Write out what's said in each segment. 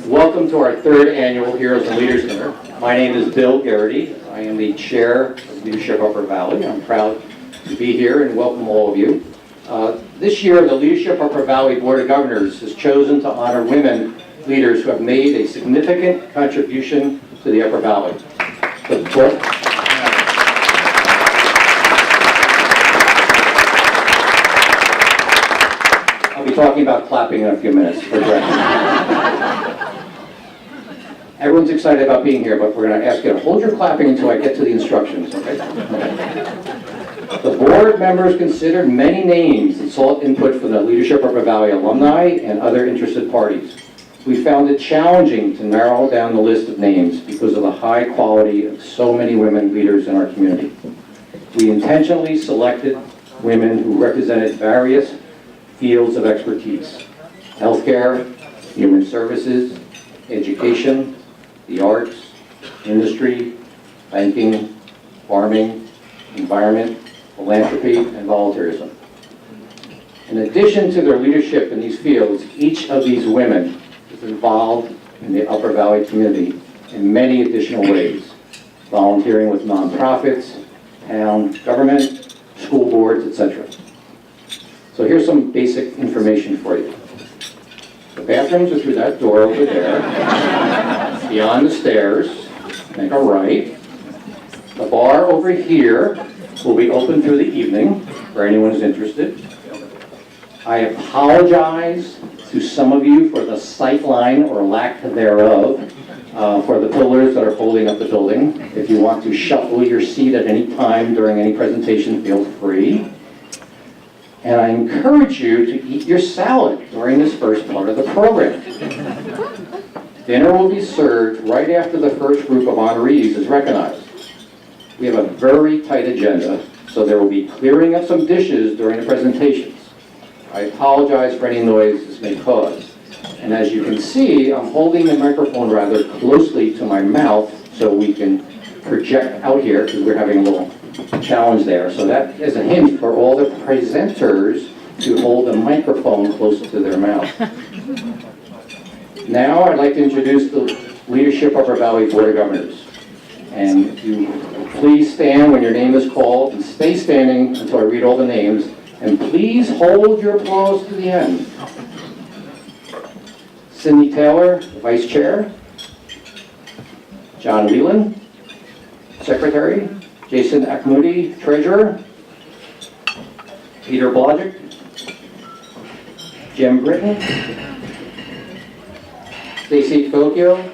Welcome to our third annual Heroes and Leaders Dinner. My name is Bill Garrity. I am the chair of Leadership Upper Valley. I'm proud to be here and welcome all of you. This year, the Leadership Upper Valley Board of Governors has chosen to honor women leaders who have made a significant contribution to the Upper Valley. I'll be talking about clapping in a few minutes for direction. Everyone's excited about being here, but we're going to ask you to hold your clapping until I get to the instructions, okay? The board members considered many names and sought input from the Leadership Upper Valley alumni and other interested parties. We found it challenging to narrow down the list of names because of the high quality of so many women leaders in our community. We intentionally selected women who represented various fields of expertise: healthcare, human services, education, the arts, industry, banking, farming, environment, philanthropy, and volunteerism. In addition to their leadership in these fields, each of these women is involved in the Upper Valley community in many additional ways, volunteering with nonprofits, town government, school boards, etc. So here's some basic information for you. The bathrooms are through that door over there, beyond the stairs. Make a right. The bar over here will be open through the evening for anyone who's interested. I apologize to some of you for the sight line or lack thereof for the pillars that are holding up the building. If you want to shuffle your seat at any time during any presentation, feel free. And I encourage you to eat your salad during this first part of the program. Dinner will be served right after the first group of honorees is recognized. We have a very tight agenda, so there will be clearing of some dishes during the presentations. I apologize for any noise this may cause. And as you can see, I'm holding the microphone rather closely to my mouth so we can project out here, because we're having a little challenge there. So that is a hint for all the presenters to hold the microphone close to their mouth. Now I'd like to introduce the Leadership Upper Valley Board of Governors. And if you please stand when your name is called, and stay standing until I read all the names, and please hold your applause to the end. Cindy Taylor, Vice Chair. John Leland, Secretary. Jason Akmudi, Treasurer. Peter Blodgett. Jim Britton. Stacy Filipio.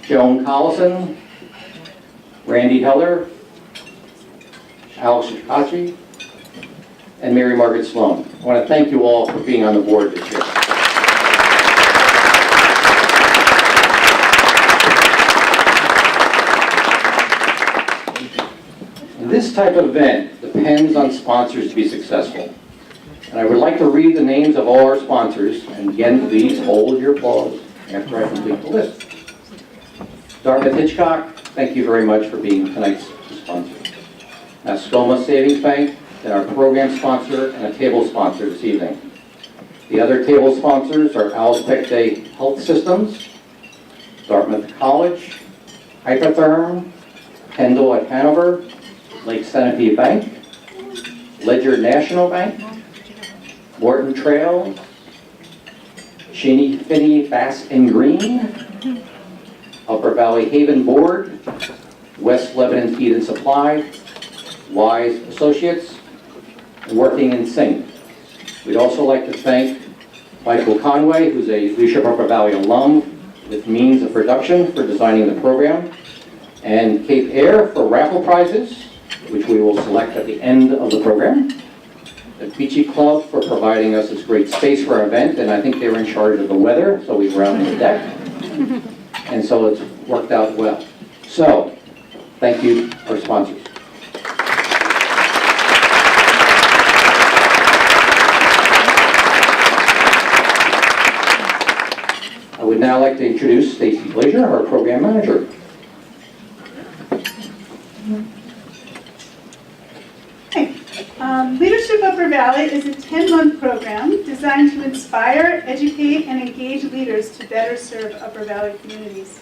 Joan Collison. Randy Heller. Alex Shikachi. And Mary Margaret Sloan. I want to thank you all for being on the board this year. This type of event depends on sponsors to be successful. And I would like to read the names of all our sponsors, and again, please hold your applause after I complete the list. Dartmouth Hitchcock, thank you very much for being tonight's sponsor. Mascoma Savings Bank, and our program sponsor and a table sponsor this evening. The other table sponsors are Alspec Day Health Systems, Dartmouth College, Hypertherm, Kendall at Hanover, Lake Sanipee Bank, Ledger National Bank, Morton Trail, Cheney Finney Bass and Green, Upper Valley Haven Board, West Lebanon Feed and Supply, Wise Associates, and Working in Sync. We'd also like to thank Michael Conway, who's a Leadership Upper Valley alum with Means of Production, for designing the program, and Cape Air for raffle prizes, which we will select at the end of the program. The Beachy Club for providing us this great space for our event, and I think they were in charge of the weather, so we were out on the deck. And so it's worked out well. So, thank you, our sponsors. I would now like to introduce Stacy Glazier, our program manager. Hey, Leadership Upper Valley is a 10-month program designed to inspire, educate, and engage leaders to better serve Upper Valley communities.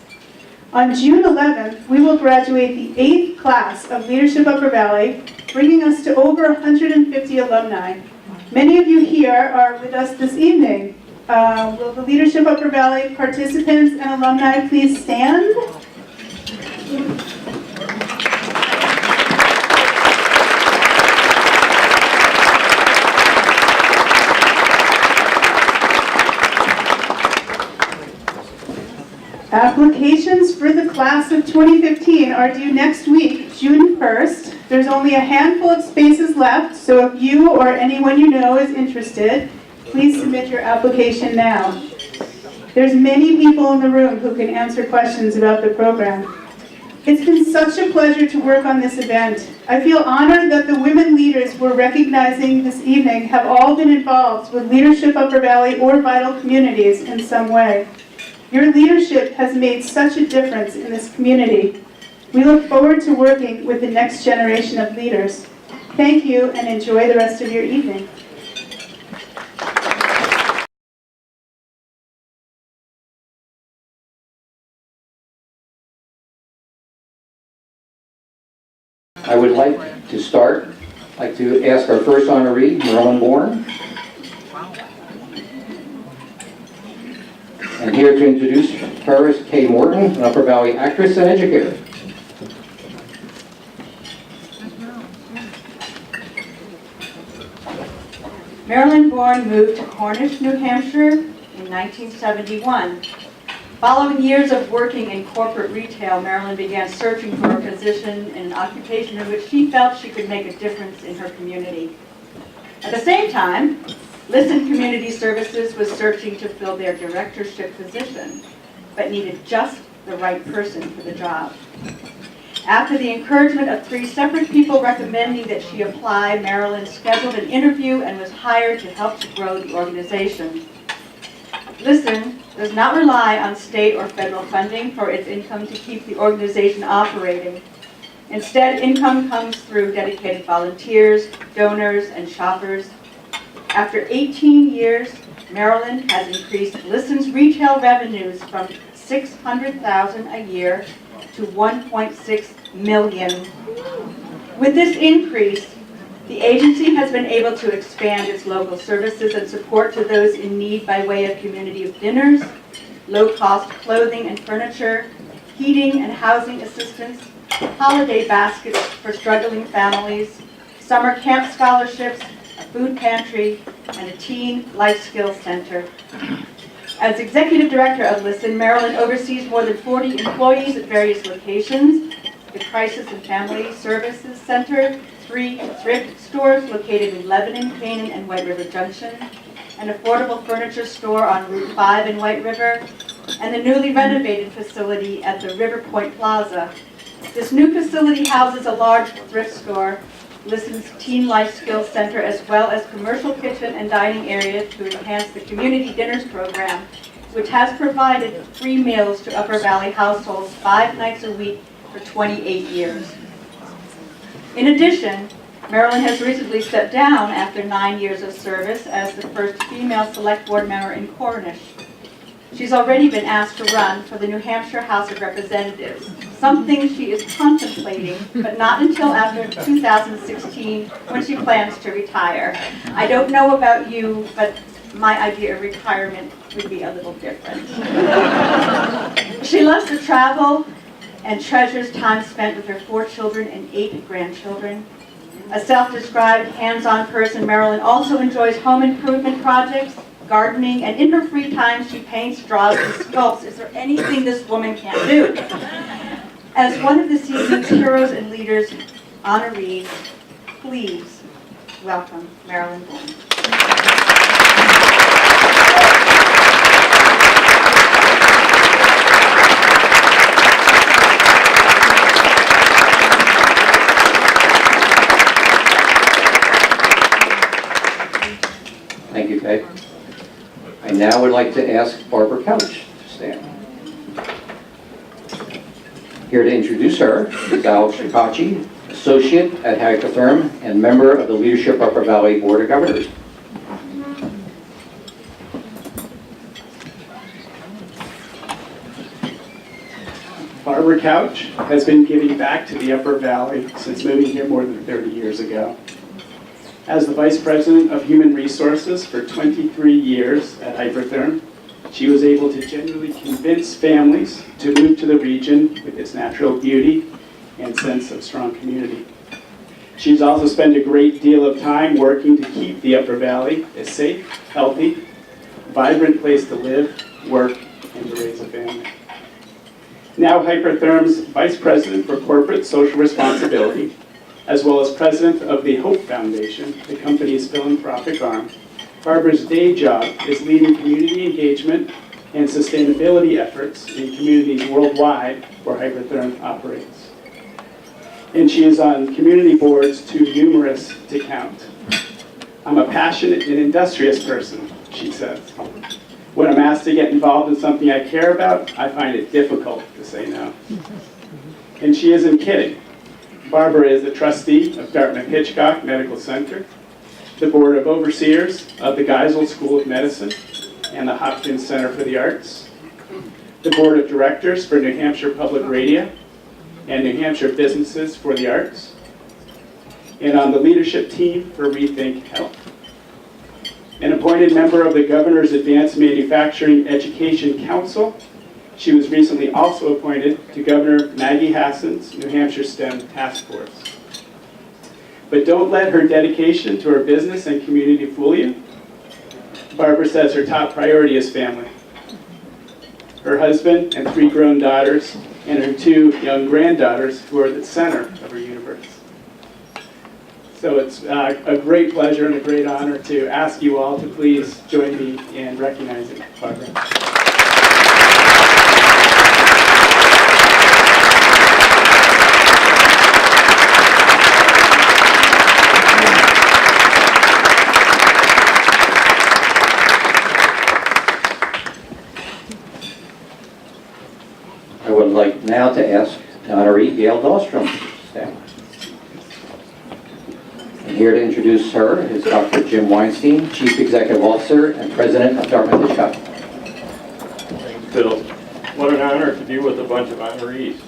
On June 11th, we will graduate the 8th class of Leadership Upper Valley, bringing us to over 150 alumni. Many of you here are with us this evening. Will the Leadership Upper Valley participants and alumni please stand? Applications for the class of 2015 are due next week, June 1st. There's only a handful of spaces left, so if you or anyone you know is interested, please submit your application now. There's many people in the room who can answer questions about the program. It's been such a pleasure to work on this event. I feel honored that the women leaders we're recognizing this evening have all been involved with Leadership Upper Valley or Vital Communities in some way. Your leadership has made such a difference in this community. We look forward to working with the next generation of leaders. Thank you and enjoy the rest of your evening. I would like to ask our first honoree, Marilyn Bourne. And here to introduce Paris K. Morton, an Upper Valley actress and educator. Marilyn Bourne moved to Cornish, New Hampshire in 1971. Following years of working in corporate retail, Marilyn began searching for a position in an occupation in which she felt she could make a difference in her community. At the same time, Listen Community Services was searching to fill their directorship position, but needed just the right person for the job. After the encouragement of 3 separate people recommending that she apply, Marilyn scheduled an interview and was hired to help to grow the organization. Listen does not rely on state or federal funding for its income to keep the organization operating. Instead, income comes through dedicated volunteers, donors, and shoppers. After 18 years, Marilyn has increased Listen's retail revenues from $600,000 a year to $1.6 million. With this increase, the agency has been able to expand its local services and support to those in need by way of community of dinners, low-cost clothing and furniture, heating and housing assistance, holiday baskets for struggling families, summer camp scholarships, a food pantry, and a teen life skills center. As executive director of Listen, Marilyn oversees more than 40 employees at various locations: the Crisis and Family Services Center, 3 thrift stores located in Lebanon, Canaan, and White River Junction, an affordable furniture store on Route 5 in White River, and the newly renovated facility at the River Point Plaza. This new facility houses a large thrift store, Listen's Teen Life Skills Center, as well as commercial kitchen and dining area to enhance the community dinners program, which has provided free meals to Upper Valley households 5 nights a week for 28 years. In addition, Marilyn has recently stepped down after 9 years of service as the first female select board member in Cornish. She's already been asked to run for the New Hampshire House of Representatives, something she is contemplating, but not until after 2016, when she plans to retire. I don't know about you, but my idea of retirement would be a little different. She loves to travel and treasures time spent with her 4 children and 8 grandchildren. A self-described hands-on person, Marilyn also enjoys home improvement projects, gardening, and in her free time she paints, draws, and sculpts. Is there anything this woman can't do? As one of this evening's Heroes and Leaders honorees, please welcome Marilyn Bourne. Thank you, Kate. I now would like to ask Barbara Couch to stand. Here to introduce her is Al Shikachi, associate at Hackathon, and member of the Leadership Upper Valley Board of Governors. Barbara Couch has been giving back to the Upper Valley since moving here more than 30 years ago. As the Vice President of Human Resources for 23 years at Hypertherm, she was able to genuinely convince families to move to the region with its natural beauty and sense of strong community. She's also spent a great deal of time working to keep the Upper Valley a safe, healthy, vibrant place to live, work, and to raise a family. Now Hypertherm's Vice President for Corporate Social Responsibility, as well as President of the Hope Foundation, the company's philanthropic arm, Barbara's day job is leading community engagement and sustainability efforts in communities worldwide where Hypertherm operates. And she is on community boards too numerous to count. I'm a passionate and industrious person, she says. When I'm asked to get involved in something I care about, I find it difficult to say no. And she isn't kidding. Barbara is a trustee of Dartmouth-Hitchcock Medical Center, the Board of Overseers of the Geisel School of Medicine and the Hopkins Center for the Arts, the Board of Directors for New Hampshire Public Radio and New Hampshire Businesses for the Arts, and on the leadership team for Rethink Health. An appointed member of the Governor's Advanced Manufacturing Education Council, she was recently also appointed to Governor Maggie Hassan's New Hampshire STEM Task Force. But don't let her dedication to her business and community fool you. Barbara says her top priority is family. Her husband and 3 grown daughters and her 2 young granddaughters who are the center of her universe. So it's a great pleasure and a great honor to ask you all to please join me in recognizing Barbara. I would like now to ask Honoree Gail Dahlstrom to stand. And here to introduce her is Dr. Jim Weinstein, Chief Executive Officer and President of Dartmouth-Hitchcock. Thanks, Bill. What an honor to be with a bunch of honorees,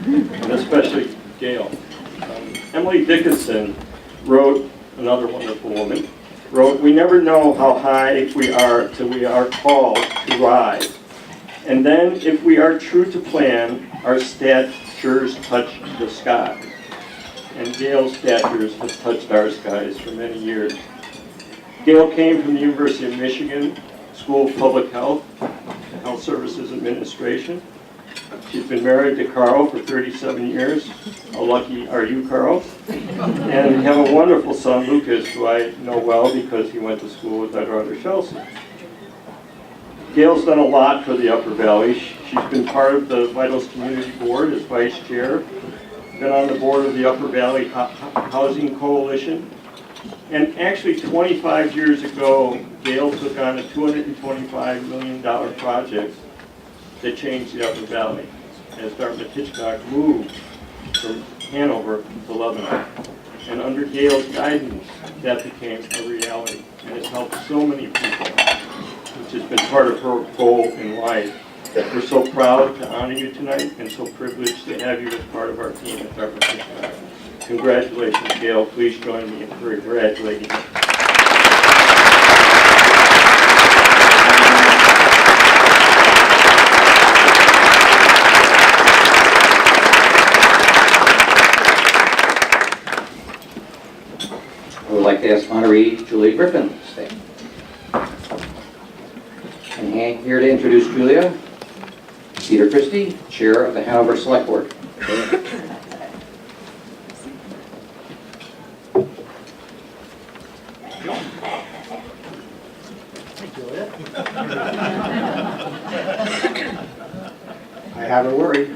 and especially Gail. Emily Dickinson wrote, another wonderful woman, wrote, "We never know how high we are till we are called to rise. And then, if we are true to plan, our statures touch the sky." And Gail's statures have touched our skies for many years. Gail came from the University of Michigan School of Public Health and Health Services Administration. She's been married to Carl for 37 years. How lucky are you, Carl? And have a wonderful son, Lucas, who I know well because he went to school with my daughter, Chelsea. Gail's done a lot for the Upper Valley. She's been part of the Vitals Community Board as vice chair, been on the board of the Upper Valley Housing Coalition, and actually 25 years ago, Gail took on a $225 million project that changed the Upper Valley as Dartmouth-Hitchcock moved from Hanover to Lebanon. And under Gail's guidance, that became a reality, and it's helped so many people, which has been part of her goal in life. We're so proud to honor you tonight and so privileged to have you as part of our team at Dartmouth-Hitchcock. Congratulations, Gail. Please join me in congratulating you. I would like to ask Honoree Julia Griffin to stand. And here to introduce Julia, Peter Christie, Chair of the Hanover Select Board. I have a worry.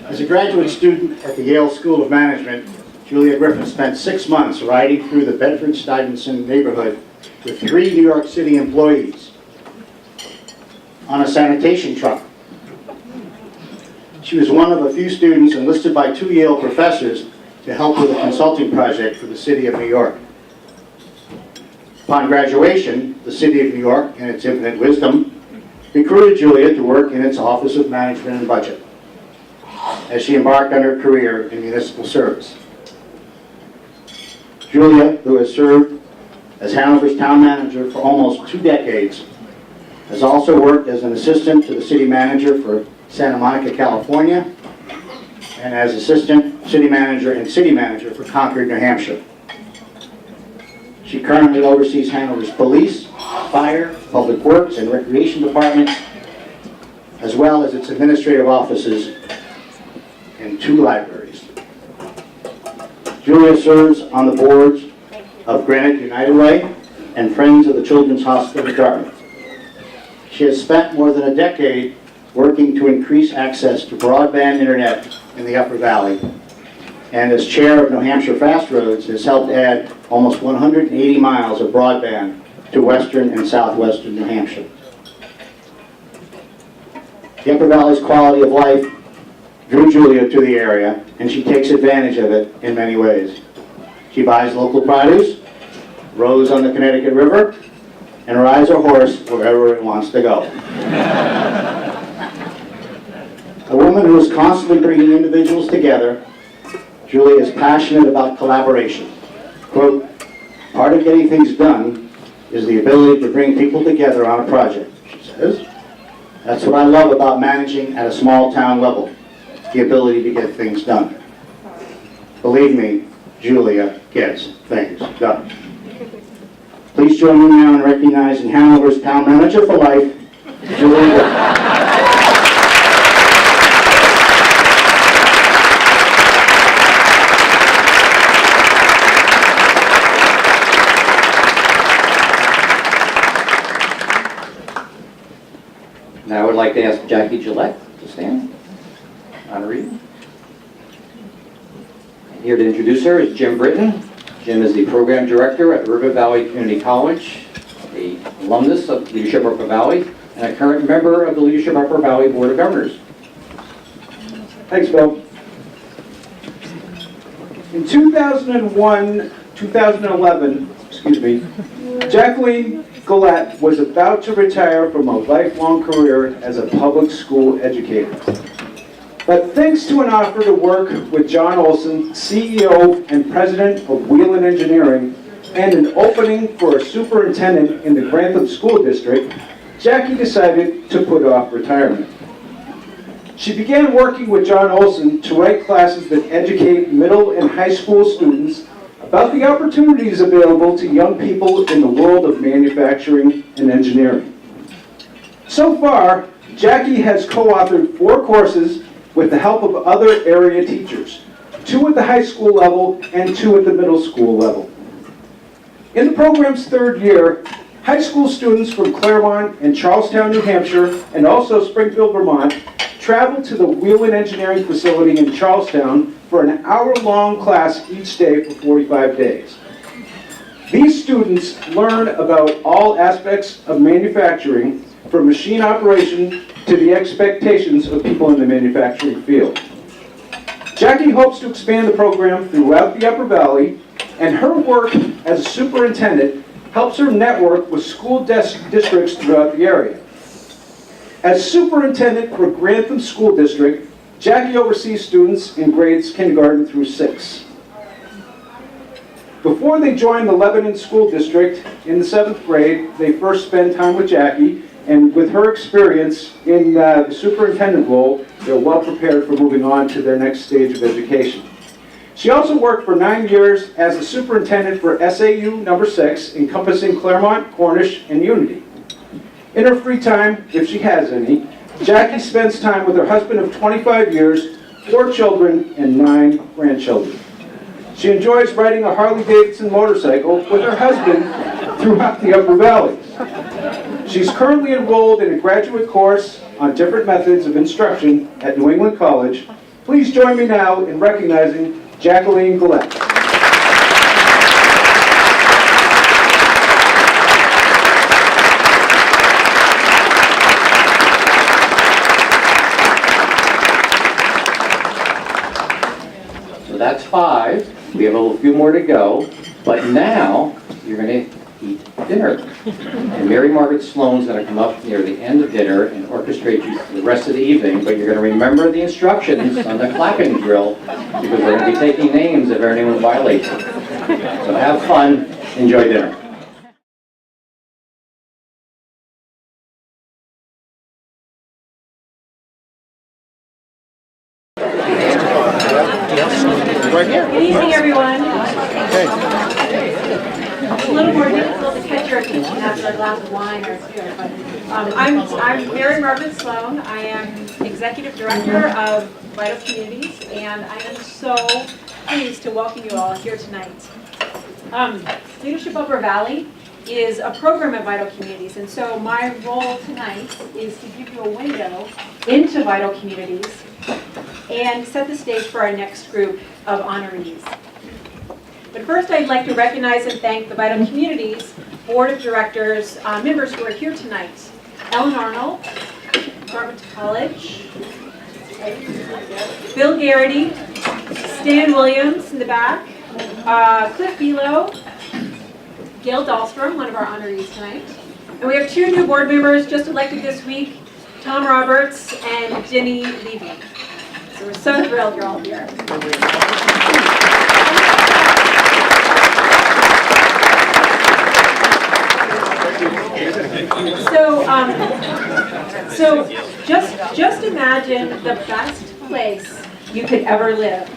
As a graduate student at the Yale School of Management, Julia Griffin spent 6 months riding through the Bedford-Stuyvesant neighborhood with 3 New York City employees on a sanitation truck. She was one of a few students enlisted by 2 Yale professors to help with a consulting project for the city of New York. Upon graduation, the city of New York, in its infinite wisdom, recruited Julia to work in its Office of Management and Budget as she embarked on her career in municipal service. Julia, who has served as Hanover's town manager for almost 2 decades, has also worked as an assistant to the city manager for Santa Monica, California, and as assistant city manager and city manager for Concord, New Hampshire. She currently oversees Hanover's police, fire, public works, and recreation departments, as well as its administrative offices and 2 libraries. Julia serves on the boards of Granite United Way and Friends of the Children's Hospital of Dartmouth. She has spent more than a decade working to increase access to broadband internet in the Upper Valley, and as chair of New Hampshire Fast Roads has helped add almost 180 miles of broadband to western and southwestern New Hampshire. The Upper Valley's quality of life drew Julia to the area, and she takes advantage of it in many ways. She buys local produce, rows on the Connecticut River, and rides her horse wherever it wants to go. A woman who is constantly bringing individuals together, Julia is passionate about collaboration. Quote, part of getting things done is the ability to bring people together on a project, she says. That's what I love about managing at a small town level, the ability to get things done. Believe me, Julia gets things done. Please join me now in recognizing Hanover's Town Manager for Life, Julia. Now I would like to ask Jackie Gillette to stand. Honoree. Here to introduce her is Jim Britton. Jim is the program director at River Valley Community College, an alumnus of Leadership Upper Valley, and a current member of the Leadership Upper Valley Board of Governors. Thanks, Bill. In 2011, Jacqueline Gillette was about to retire from a lifelong career as a public school educator. But thanks to an offer to work with John Olson, CEO and president of Wheelan Engineering, and an opening for a superintendent in the Grantham School District, Jackie decided to put off retirement. She began working with John Olson to write classes that educate middle and high school students about the opportunities available to young people in the world of manufacturing and engineering. So far, Jackie has co-authored 4 courses with the help of other area teachers, 2 at the high school level and 2 at the middle school level. In the program's 3rd year, high school students from Claremont and Charlestown, New Hampshire, and also Springfield, Vermont, travel to the Wheelan Engineering Facility in Charlestown for an hour-long class each day for 45 days. These students learn about all aspects of manufacturing, from machine operation to the expectations of people in the manufacturing field. Jackie hopes to expand the program throughout the Upper Valley, and her work as a superintendent helps her network with school districts throughout the area. As superintendent for Grantham School District, Jackie oversees students in grades kindergarten through 6. Before they join the Lebanon School District in the 7th grade, they first spend time with Jackie, and with her experience in the superintendent role, they're well prepared for moving on to their next stage of education. She also worked for 9 years as the superintendent for SAU number 6, encompassing Claremont, Cornish, and Unity. In her free time, if she has any, Jackie spends time with her husband of 25 years, 4 children, and 9 grandchildren. She enjoys riding a Harley-Davidson motorcycle with her husband throughout the Upper Valley. She's currently enrolled in a graduate course on different methods of instruction at New England College. Please join me now in recognizing Jacqueline Gillette. that's 5. We have a few more to go. But now, you're going to eat dinner. And Mary Margaret Sloan's going to come up near the end of dinner and orchestrate you for the rest of the evening. But you're going to remember the instructions on the clapping drill, because we're going to be taking names if anyone violates it. So have fun. Enjoy dinner. Good evening, everyone. It's a little more difficult to catch your attention after a glass of wine or two, but I'm Mary Margaret Sloan. I am Executive Director of Vital Communities, and I am so pleased to welcome you all here tonight. Leadership Upper Valley is a program at Vital Communities, and so my role tonight is to give you a window into Vital Communities and set the stage for our next group of honorees. But first, I'd like to recognize and thank the Vital Communities Board of Directors members who are here tonight. Ellen Arnold, Dartmouth College, Bill Garrity, Stan Williams in the back, Cliff Below, Gail Dahlstrom, one of our honorees tonight. And we have 2 new board members just elected this week, Tom Roberts and Jenny Levy. So we're so thrilled you're all here. So just imagine the best place you could ever live.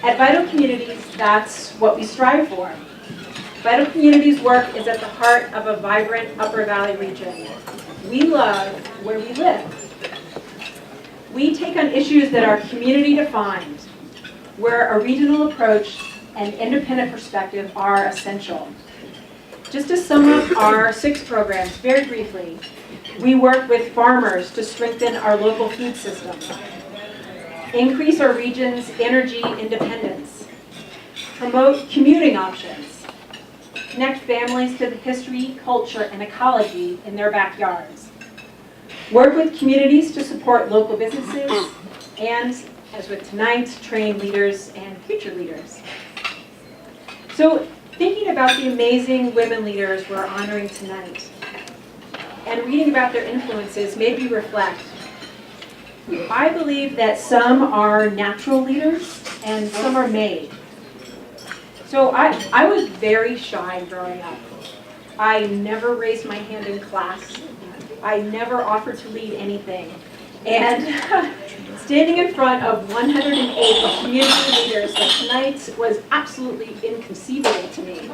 At Vital Communities, that's what we strive for. Vital Communities work is at the heart of a vibrant Upper Valley region. We love where we live. We take on issues that are community defined, where a regional approach and independent perspective are essential. Just to sum up our 6 programs very briefly, we work with farmers to strengthen our local food system, increase our region's energy independence, promote commuting options, connect families to the history, culture, and ecology in their backyards, work with communities to support local businesses, and, as with tonight, train leaders and future leaders. So, thinking about the amazing women leaders we're honoring tonight, and reading about their influences made me reflect. I believe that some are natural leaders and some are made. So I was very shy growing up. I never raised my hand in class. I never offered to lead anything. And standing in front of 108 community leaders like tonight was absolutely inconceivable to me.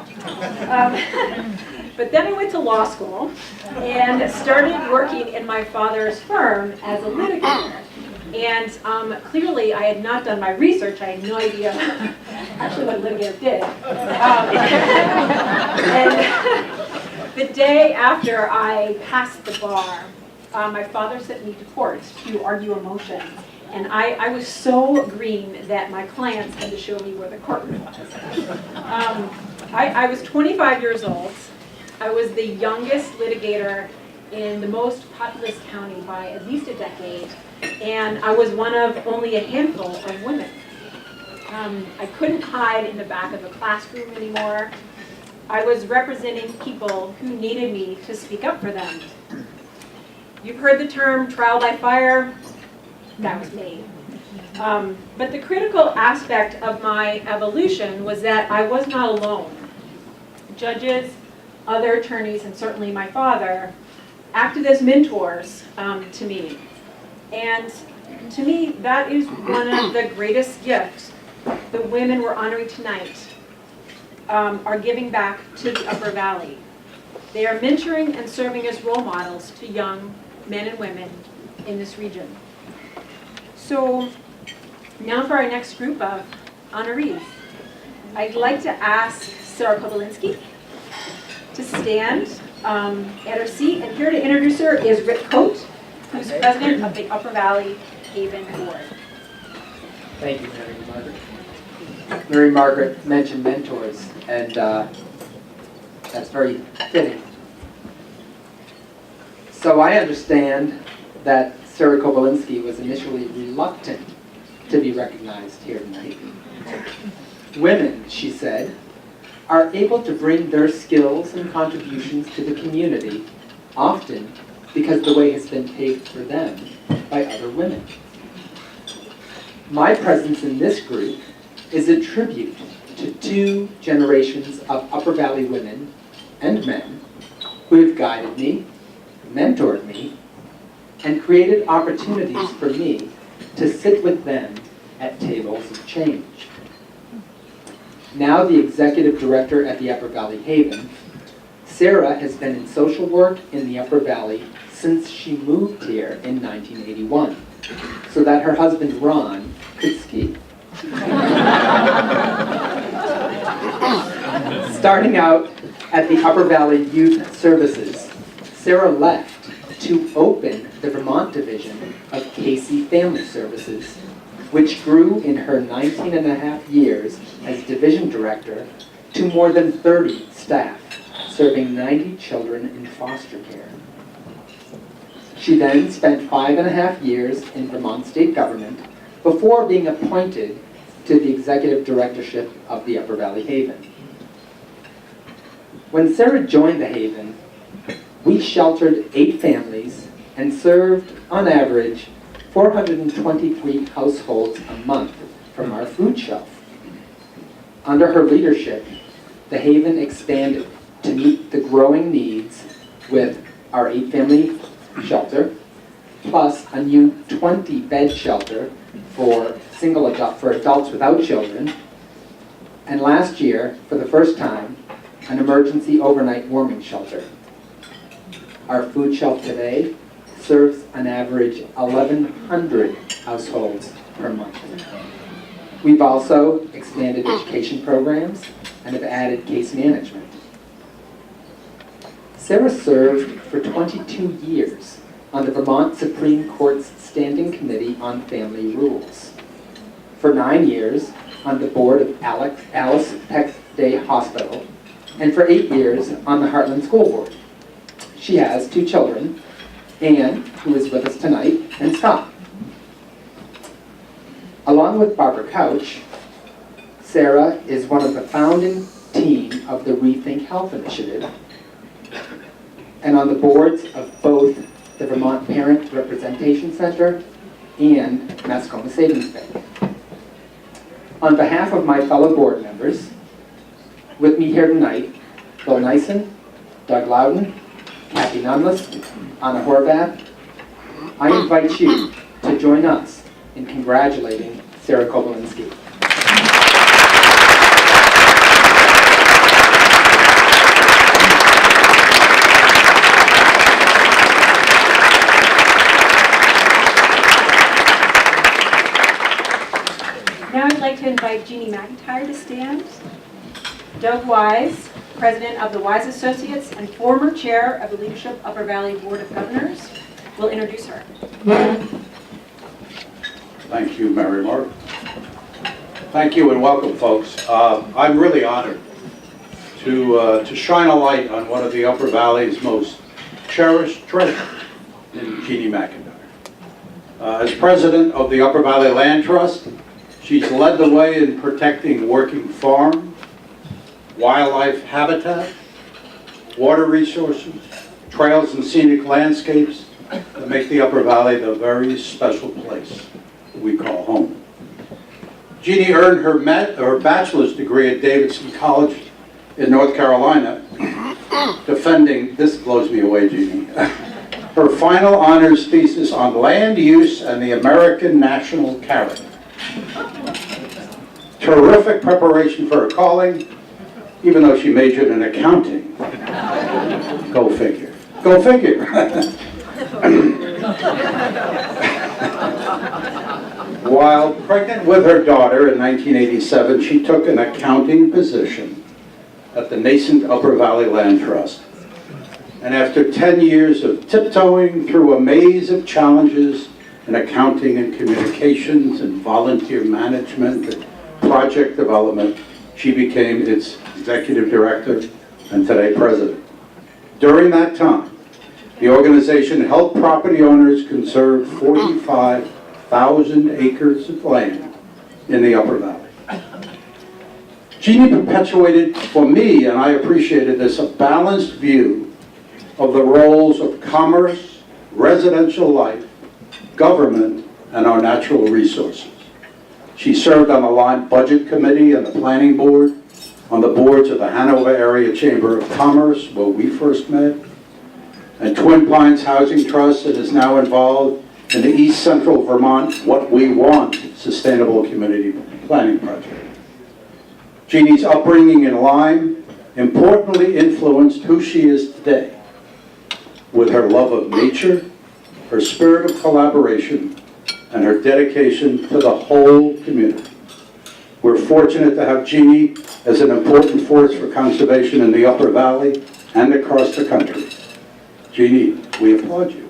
But then I went to law school and started working in my father's firm as a litigator. And clearly I had not done my research. I had no idea actually what a litigator did. And the day after I passed the bar, my father sent me to court to argue a motion. And I was so green that my clients had to show me where the courtroom was. I was 25 years old. I was the youngest litigator in the most populous county by at least a decade. And I was one of only a handful of women. I couldn't hide in the back of a classroom anymore. I was representing people who needed me to speak up for them. You've heard the term trial by fire. That was me. But the critical aspect of my evolution was that I was not alone. Judges, other attorneys, and certainly my father acted as mentors to me. And to me, that is one of the greatest gifts the women we're honoring tonight are giving back to the Upper Valley. They are mentoring and serving as role models to young men and women in this region. So now for our next group of honorees. I'd like to ask Sarah Kobylinski to stand at her seat, and here to introduce her is Rick Coate, who's president of the Upper Valley Haven Board. Thank you, Mary Margaret. Mary Margaret mentioned mentors, and that's very fitting. So I understand that Sarah Kobylinski was initially reluctant to be recognized here tonight. Women, she said, are able to bring their skills and contributions to the community, often because the way has been paved for them by other women. My presence in this group is a tribute to 2 generations of Upper Valley women and men who have guided me, mentored me, and created opportunities for me to sit with them at tables of change. Now the executive director at the Upper Valley Haven, Sarah has been in social work in the Upper Valley since she moved here in 1981, so that her husband Ron could ski. Starting out at the Upper Valley Youth Services, Sarah left to open the Vermont division of Casey Family Services, which grew in her 19.5 years as division director to more than 30 staff, serving 90 children in foster care. She then spent 5.5 years in Vermont state government before being appointed to the executive directorship of the Upper Valley Haven. When Sarah joined the Haven, we sheltered 8 families and served, on average, 423 households a month from our food shelf. Under her leadership, the Haven expanded to meet the growing needs with our 8-family shelter, plus a new 20-bed shelter for adults without children, and last year, for the first time, an emergency overnight warming shelter. Our food shelf today serves an average 1,100 households per month. We've also expanded education programs and have added case management. Sarah served for 22 years on the Vermont Supreme Court's Standing Committee on Family Rules. For 9 years on the board of Alice Peck Day Hospital, and for 8 years on the Heartland School Board. She has 2 children, Anne, who is with us tonight, and Scott. Along with Barbara Couch, Sarah is one of the founding team of the Rethink Health Initiative, and on the boards of both the Vermont Parent Representation Center and Mascoma Savings Bank. On behalf of my fellow board members, with me here tonight, Bill Nyson, Doug Loudon, Kathy Nunless, Anna Horvath, I invite you to join us in congratulating Sarah Koblinski. Now I'd like to invite Jeannie McIntyre to stand. Doug Wise, President of the Wise Associates and former Chair of the Leadership Upper Valley Board of Governors, will introduce her. Thank you, Mary Mark. Thank you and welcome, folks. I'm really honored to shine a light on one of the Upper Valley's most cherished treasures, in Jeannie McIntyre. As president of the Upper Valley Land Trust, she's led the way in protecting working farms, wildlife habitat, water resources, trails and scenic landscapes that make the Upper Valley the very special place we call home. Jeannie earned her bachelor's degree at Davidson College in North Carolina, defending, this blows me away, Jeannie, her final honors thesis on land use and the American national character. Terrific preparation for her calling, even though she majored in accounting. Go figure. Go figure. While pregnant with her daughter in 1987, she took an accounting position at the nascent Upper Valley Land Trust. And after 10 years of tiptoeing through a maze of challenges in accounting and communications and volunteer management and project development, she became its executive director and today president. During that time, the organization helped property owners conserve 45,000 acres of land in the Upper Valley. Jeannie perpetuated for me, and I appreciated this, a balanced view of the roles of commerce, residential life, government, and our natural resources. She served on the Lyme Budget Committee and the Planning Board, on the boards of the Hanover Area Chamber of Commerce, where we first met, and Twin Pines Housing Trust, and is now involved in the East Central Vermont What We Want Sustainable Community Planning Project. Jeannie's upbringing in Lyme importantly influenced who she is today, with her love of nature, her spirit of collaboration, and her dedication to the whole community. We're fortunate to have Jeannie as an important force for conservation in the Upper Valley and across the country. Jeannie, we applaud you.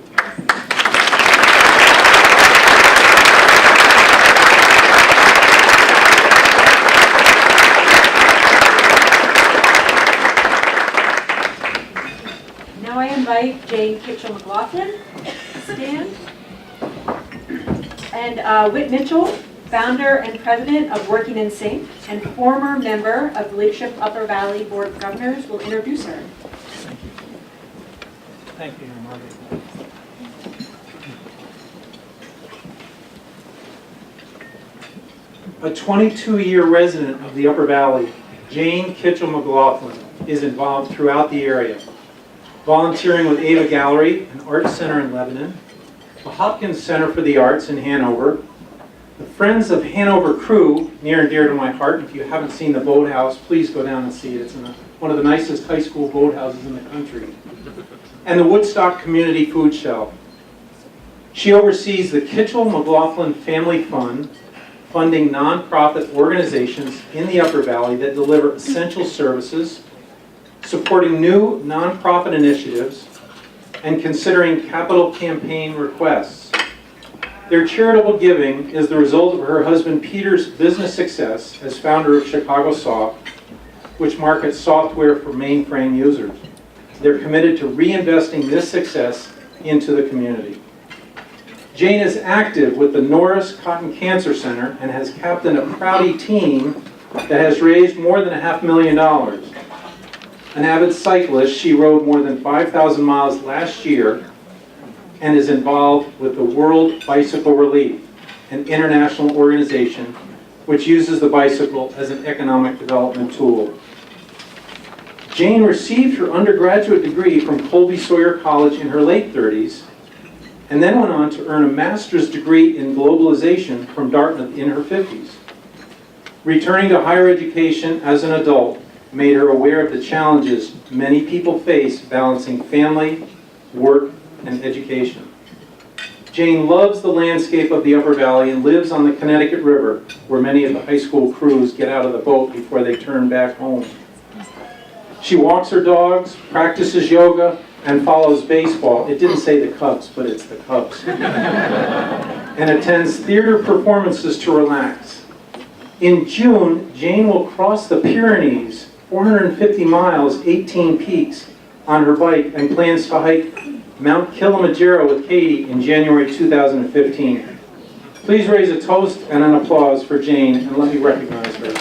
Now I invite Jane Kitchell-McLaughlin to stand. And Whit Mitchell, founder and president of Working in Sync and former member of the Leadership Upper Valley Board of Governors, will introduce her. Thank you, Margaret. A 22-year resident of the Upper Valley, Jane Kitchell-McLaughlin is involved throughout the area, volunteering with Ava Gallery, an art center in Lebanon, the Hopkins Center for the Arts in Hanover, the Friends of Hanover Crew, near and dear to my heart. If you haven't seen the boathouse, please go down and see it. It's in one of the nicest high school boathouses in the country. And the Woodstock Community Food Shelf. She oversees the Kitchell-McLaughlin Family Fund, funding nonprofit organizations in the Upper Valley that deliver essential services, supporting new nonprofit initiatives, and considering capital campaign requests. Their charitable giving is the result of her husband Peter's business success as founder of Chicago Soft, which markets software for mainframe users. They're committed to reinvesting this success into the community. Jane is active with the Norris Cotton Cancer Center and has captained a Proudy team that has raised more than $500,000. An avid cyclist, she rode more than 5,000 miles last year and is involved with the World Bicycle Relief, an international organization which uses the bicycle as an economic development tool. Jane received her undergraduate degree from Colby Sawyer College in her late 30s, and then went on to earn a master's degree in globalization from Dartmouth in her 50s. Returning to higher education as an adult made her aware of the challenges many people face balancing family, work, and education. Jane loves the landscape of the Upper Valley and lives on the Connecticut River, where many of the high school crews get out of the boat before they turn back home. She walks her dogs, practices yoga, and follows baseball. It didn't say the Cubs, but it's the Cubs. And attends theater performances to relax. In June, Jane will cross the Pyrenees, 450 miles, 18 peaks, on her bike, and plans to hike Mount Kilimanjaro with Katie in January 2015. Please raise a toast and an applause for Jane, and let me recognize her.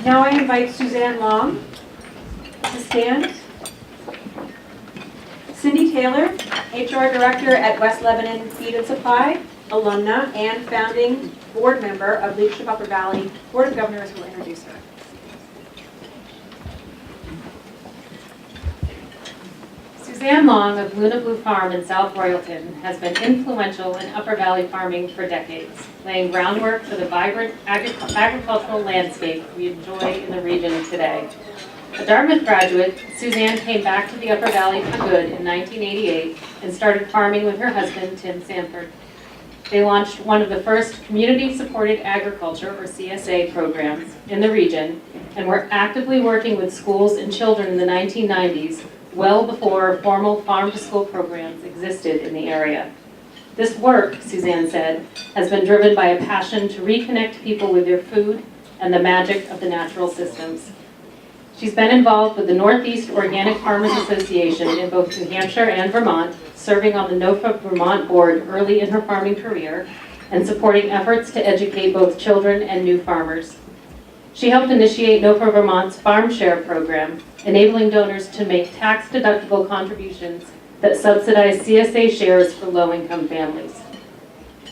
Now I invite Suzanne Long to stand. Cindy Taylor, HR Director at West Lebanon Feed and Supply, alumna and founding board member of Leadership Upper Valley Board of Governors, will introduce her. Suzanne Long of Luna Blue Farm in South Royalton has been influential in Upper Valley farming for decades, laying groundwork for the vibrant agricultural landscape we enjoy in the region today. A Dartmouth graduate, Suzanne came back to the Upper Valley for good in 1988 and started farming with her husband, Tim Sanford. They launched one of the first community-supported agriculture, or CSA, programs in the region, and were actively working with schools and children in the 1990s, well before formal farm-to-school programs existed in the area. This work, Suzanne said, has been driven by a passion to reconnect people with their food and the magic of the natural systems. She's been involved with the Northeast Organic Farmers Association in both New Hampshire and Vermont, serving on the NOFA Vermont board early in her farming career, and supporting efforts to educate both children and new farmers. She helped initiate NOFA Vermont's Farm Share program, enabling donors to make tax-deductible contributions that subsidize CSA shares for low-income families.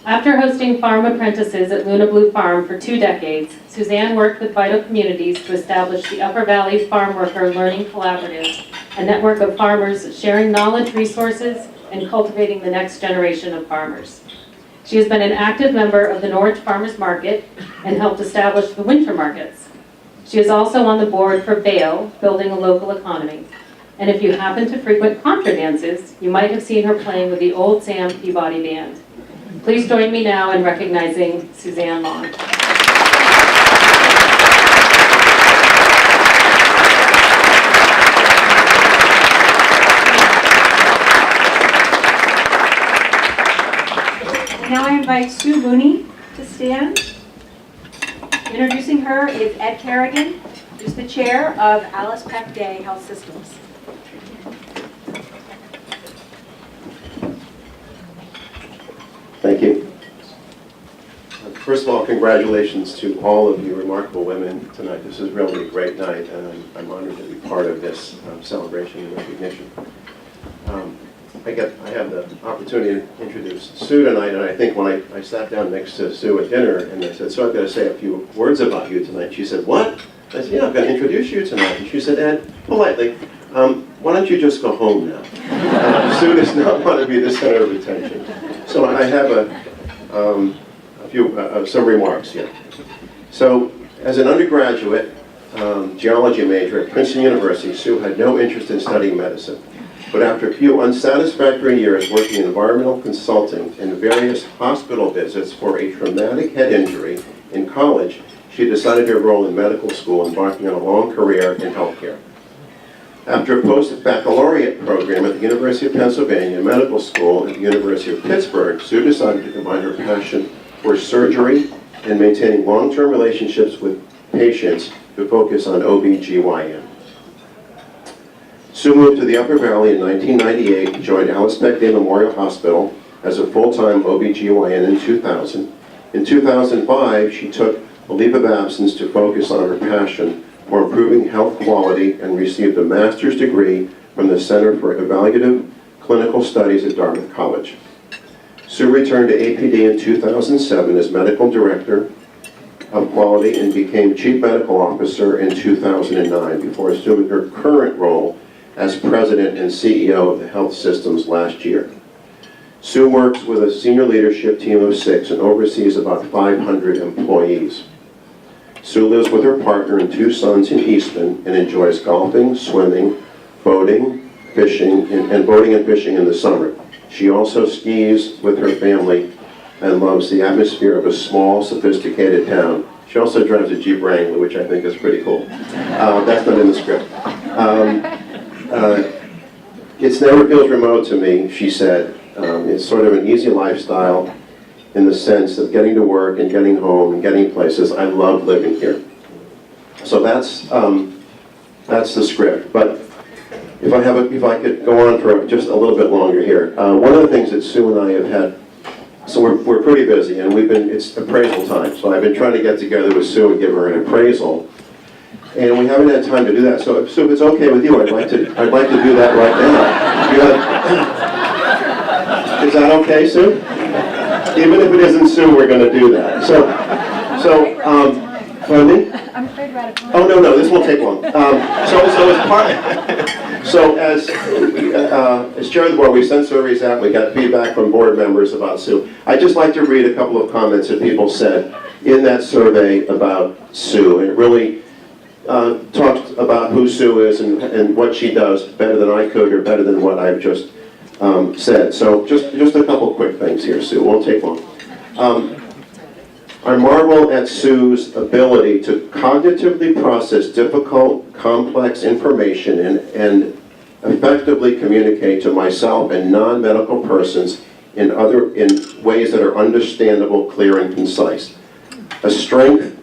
After hosting farm apprentices at Luna Blue Farm for 2 decades, Suzanne worked with Vital Communities to establish the Upper Valley Farm Worker Learning Collaborative, a network of farmers sharing knowledge, resources, and cultivating the next generation of farmers. She has been an active member of the Norwich Farmers Market and helped establish the winter markets. She is also on the board for BAIL, Building a Local Economy. And if you happen to frequent contra dances, you might have seen her playing with the Old Sam Peabody Band. Please join me now in recognizing Suzanne Long. Now I invite Sue Mooney to stand. Introducing her is Ed Kerrigan, who's the chair of Alice Peck Day Health Systems. Thank you. First of all, congratulations to all of you remarkable women tonight. This is really a great night, and I'm honored to be part of this celebration and recognition. I have the opportunity to introduce Sue tonight, and I think when I sat down next to Sue at dinner, and I said, "So I've got to say a few words about you tonight." She said, "What?" I said, "Yeah, I'm going to introduce you tonight." And she said, "Ed, politely, why don't you just go home now?" Sue does not want to be the center of attention. So I have some remarks here. So, as an undergraduate geology major at Princeton University, Sue had no interest in studying medicine. But after a few unsatisfactory years working in environmental consulting and various hospital visits for a traumatic head injury in college, she decided to enroll in medical school, embarking on a long career in healthcare. After a post-baccalaureate program at the University of Pennsylvania Medical School at the University of Pittsburgh, Sue decided to combine her passion for surgery and maintaining long-term relationships with patients to focus on OB/GYN. Sue moved to the Upper Valley in 1998 and joined Alice Peck Day Memorial Hospital as a full-time OB/GYN in 2000. In 2005, she took a leave of absence to focus on her passion for improving health quality and received a master's degree from the Center for Evaluative Clinical Studies at Dartmouth College. Sue returned to APD in 2007 as Medical Director of Quality and became Chief Medical Officer in 2009 before assuming her current role as President and CEO of the health systems last year. Sue works with a senior leadership team of 6 and oversees about 500 employees. Sue lives with her partner and 2 sons in Easton and enjoys golfing, swimming, boating, fishing, and boating and fishing in the summer. She also skis with her family and loves the atmosphere of a small, sophisticated town. She also drives a Jeep Wrangler, which I think is pretty cool. That's not in the script. It never feels remote to me, she said. It's sort of an easy lifestyle in the sense of getting to work and getting home and getting places. I love living here. So that's the script. But if I could go on for just a little bit longer here. One of the things that Sue and I have had, so we're pretty busy, and it's appraisal time. So I've been trying to get together with Sue and give her an appraisal. And we haven't had time to do that. So if it's okay with you, I'd like to do that right now. Is that okay, Sue? Even if it isn't Sue, we're going to do that. Pardon me? I'm afraid we're out of time. Oh, no, this won't take long. As chair of the board, we sent surveys out. We got feedback from board members about Sue. I'd just like to read a couple of comments that people said in that survey about Sue. And it really talked about who Sue is and what she does better than I could or better than what I've just said. So just a couple quick things here, Sue. It won't take long. I marvel at Sue's ability to cognitively process difficult, complex information and effectively communicate to myself and non-medical persons in ways that are understandable, clear, and concise. A strength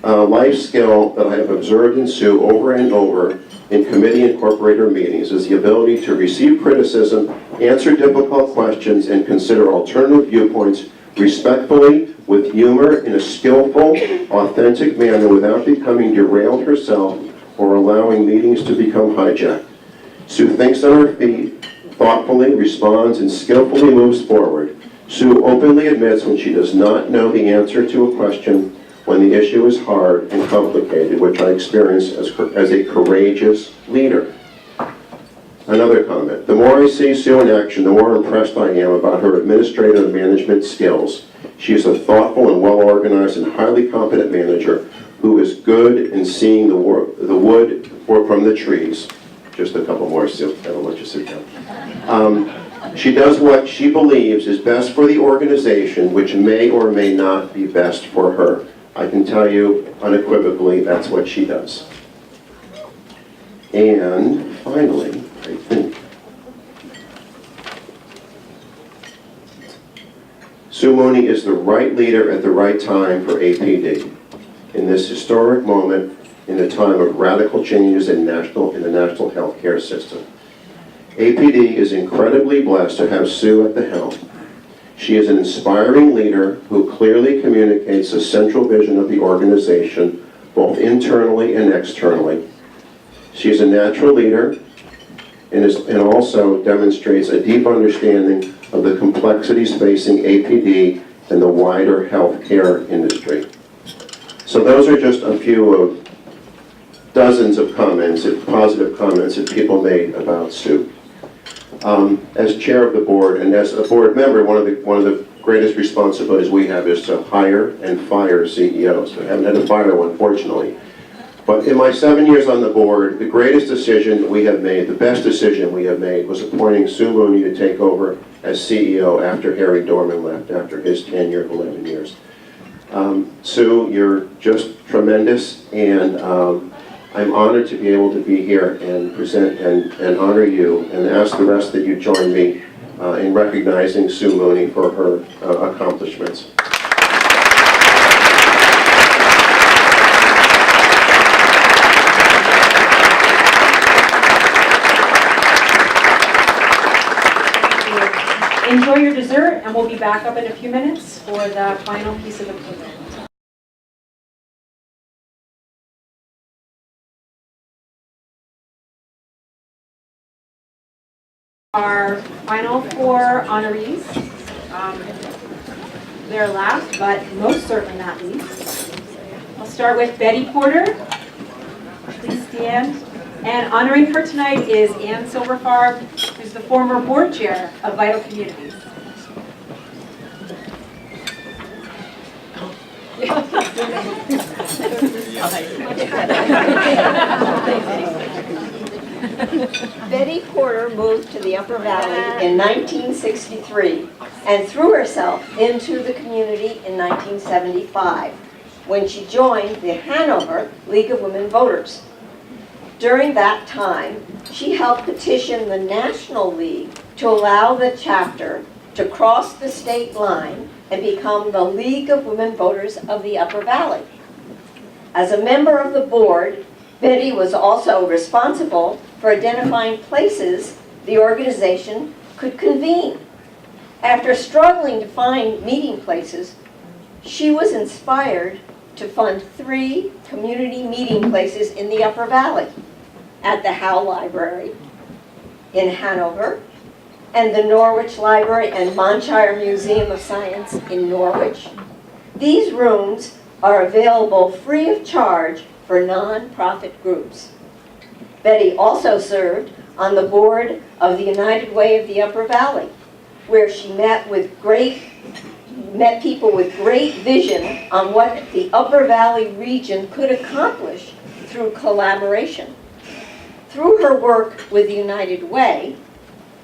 life skill that I have observed in Sue over and over in committee and corporator meetings is the ability to receive criticism, answer difficult questions, and consider alternative viewpoints respectfully, with humor, in a skillful, authentic manner without becoming derailed herself or allowing meetings to become hijacked. Sue thinks on her feet, thoughtfully responds, and skillfully moves forward. Sue openly admits when she does not know the answer to a question, when the issue is hard and complicated, which I experience as a courageous leader. Another comment. The more I see Sue in action, the more impressed I am about her administrative and management skills. She is a thoughtful and well-organized and highly competent manager who is good in seeing the wood from the trees. Just a couple more, Sue. I'll let you sit down. She does what she believes is best for the organization, which may or may not be best for her. I can tell you unequivocally that's what she does. And finally, I think Sue Mooney is the right leader at the right time for APD. In this historic moment, in a time of radical changes in the national healthcare system. APD is incredibly blessed to have Sue at the helm. She is an inspiring leader who clearly communicates the central vision of the organization, both internally and externally. She is a natural leader and also demonstrates a deep understanding of the complexities facing APD and the wider healthcare industry. So those are just a few of dozens of comments, positive comments that people made about Sue. As chair of the board and as a board member, one of the greatest responsibilities we have is to hire and fire CEOs. We haven't had to fire one, fortunately. But in my 7 years on the board, the greatest decision we have made, the best decision we have made, was appointing Sue Mooney to take over as CEO after Harry Dorman left, after his tenure of 11 years. Sue, you're just tremendous, and I'm honored to be able to be here and present and honor you, and ask the rest that you join me in recognizing Sue Mooney for her accomplishments. Enjoy your dessert, and we'll be back up in a few minutes for the final piece of equipment. Our final four honorees, they're last, but most certainly not least. I'll start with Betty Porter. Please stand. And honoring her tonight is Ann Silverfarb, who's the former board chair of Vital Communities. Betty Porter moved to the Upper Valley in 1963 and threw herself into the community in 1975 when she joined the Hanover League of Women Voters. During that time, she helped petition the National League to allow the chapter to cross the state line and become the League of Women Voters of the Upper Valley. As a member of the board, Betty was also responsible for identifying places the organization could convene. After struggling to find meeting places, she was inspired to fund 3 community meeting places in the Upper Valley, at the Howe Library in Hanover, and the Norwich Library and Monshire Museum of Science in Norwich. These rooms are available free of charge for non-profit groups. Betty also served on the board of the United Way of the Upper Valley, where she met people with great vision on what the Upper Valley region could accomplish through collaboration. Through her work with the United Way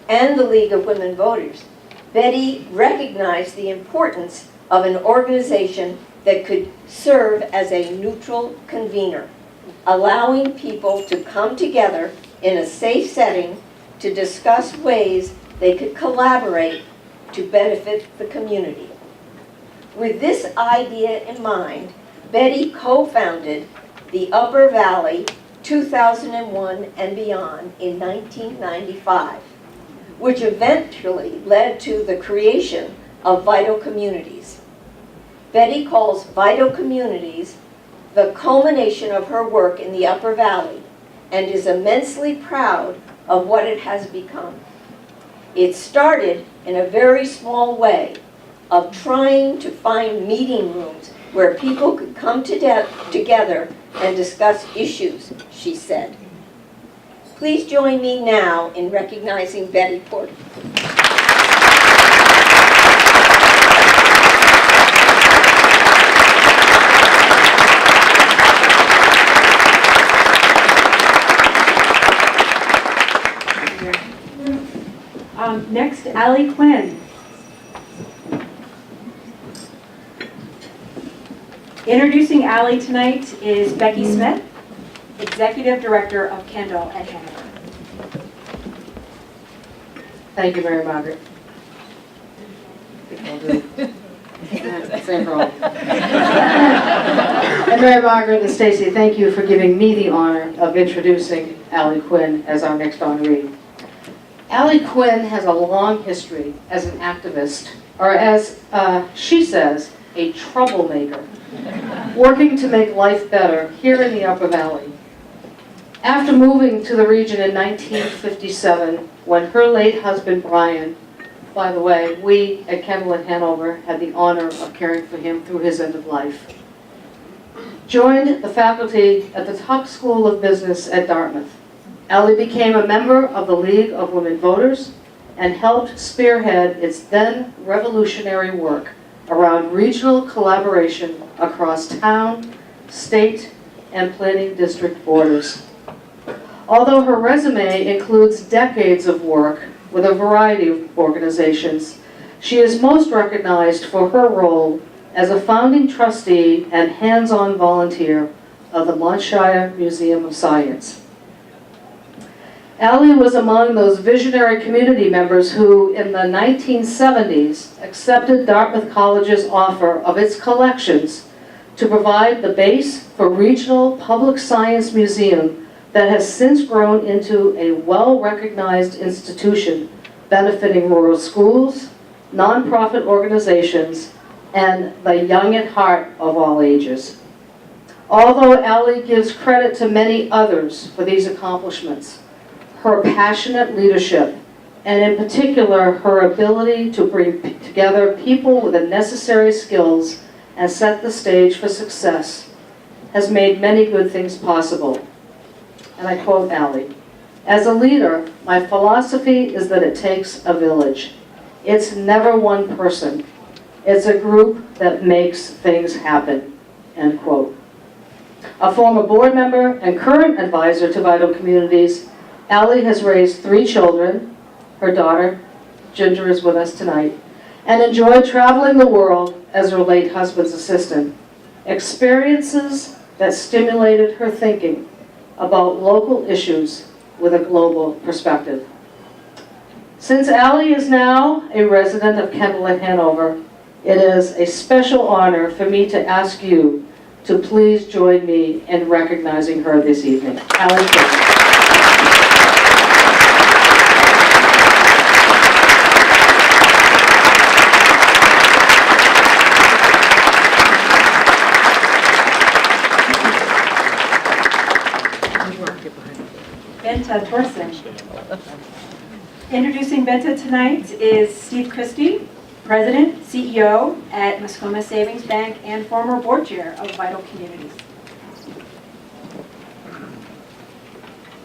and the League of Women Voters, Betty recognized the importance of an organization that could serve as a neutral convener, allowing people to come together in a safe setting to discuss ways they could collaborate to benefit the community. With this idea in mind, Betty co-founded the Upper Valley 2001 and Beyond in 1995, which eventually led to the creation of Vital Communities. Betty calls Vital Communities the culmination of her work in the Upper Valley and is immensely proud of what it has become. It started in a very small way of trying to find meeting rooms where people could come together and discuss issues, she said. Please join me now in recognizing Betty Porter. Next, Allie Quinn. Introducing Allie tonight is Becky Smith, Executive Director of Kendall at Hanover. Thank you, Mary Margaret. Same for all. And Mary Margaret and Stacy, thank you for giving me the honor of introducing Allie Quinn as our next honoree. Allie Quinn has a long history as an activist, or as she says, a troublemaker, working to make life better here in the Upper Valley. After moving to the region in 1957, when her late husband Brian, by the way, we at Kendall and Hanover had the honor of caring for him through his end of life, joined the faculty at the Tuck School of Business at Dartmouth. Allie became a member of the League of Women Voters and helped spearhead its then revolutionary work around regional collaboration across town, state, and planning district borders. Although her resume includes decades of work with a variety of organizations, she is most recognized for her role as a founding trustee and hands-on volunteer of the Montshire Museum of Science. Allie was among those visionary community members who, in the 1970s, accepted Dartmouth College's offer of its collections to provide the base for regional public science museum that has since grown into a well-recognized institution benefiting rural schools, nonprofit organizations, and the young at heart of all ages. Although Allie gives credit to many others for these accomplishments, her passionate leadership, and in particular, her ability to bring together people with the necessary skills and set the stage for success, has made many good things possible. And I quote Allie, "As a leader, my philosophy is that it takes a village. It's never one person. It's a group that makes things happen," end quote. A former board member and current advisor to Vital Communities, Allie has raised 3 children, her daughter, Ginger, is with us tonight, and enjoyed traveling the world as her late husband's assistant. Experiences that stimulated her thinking about local issues with a global perspective. Since Allie is now a resident of Kendall and Hanover, it is a special honor for me to ask you to please join me in recognizing her this evening. Allie Quinn. Benta Torsen. Introducing Benta tonight is Steve Christie, President, CEO at Mascoma Savings Bank and former board chair of Vital Communities.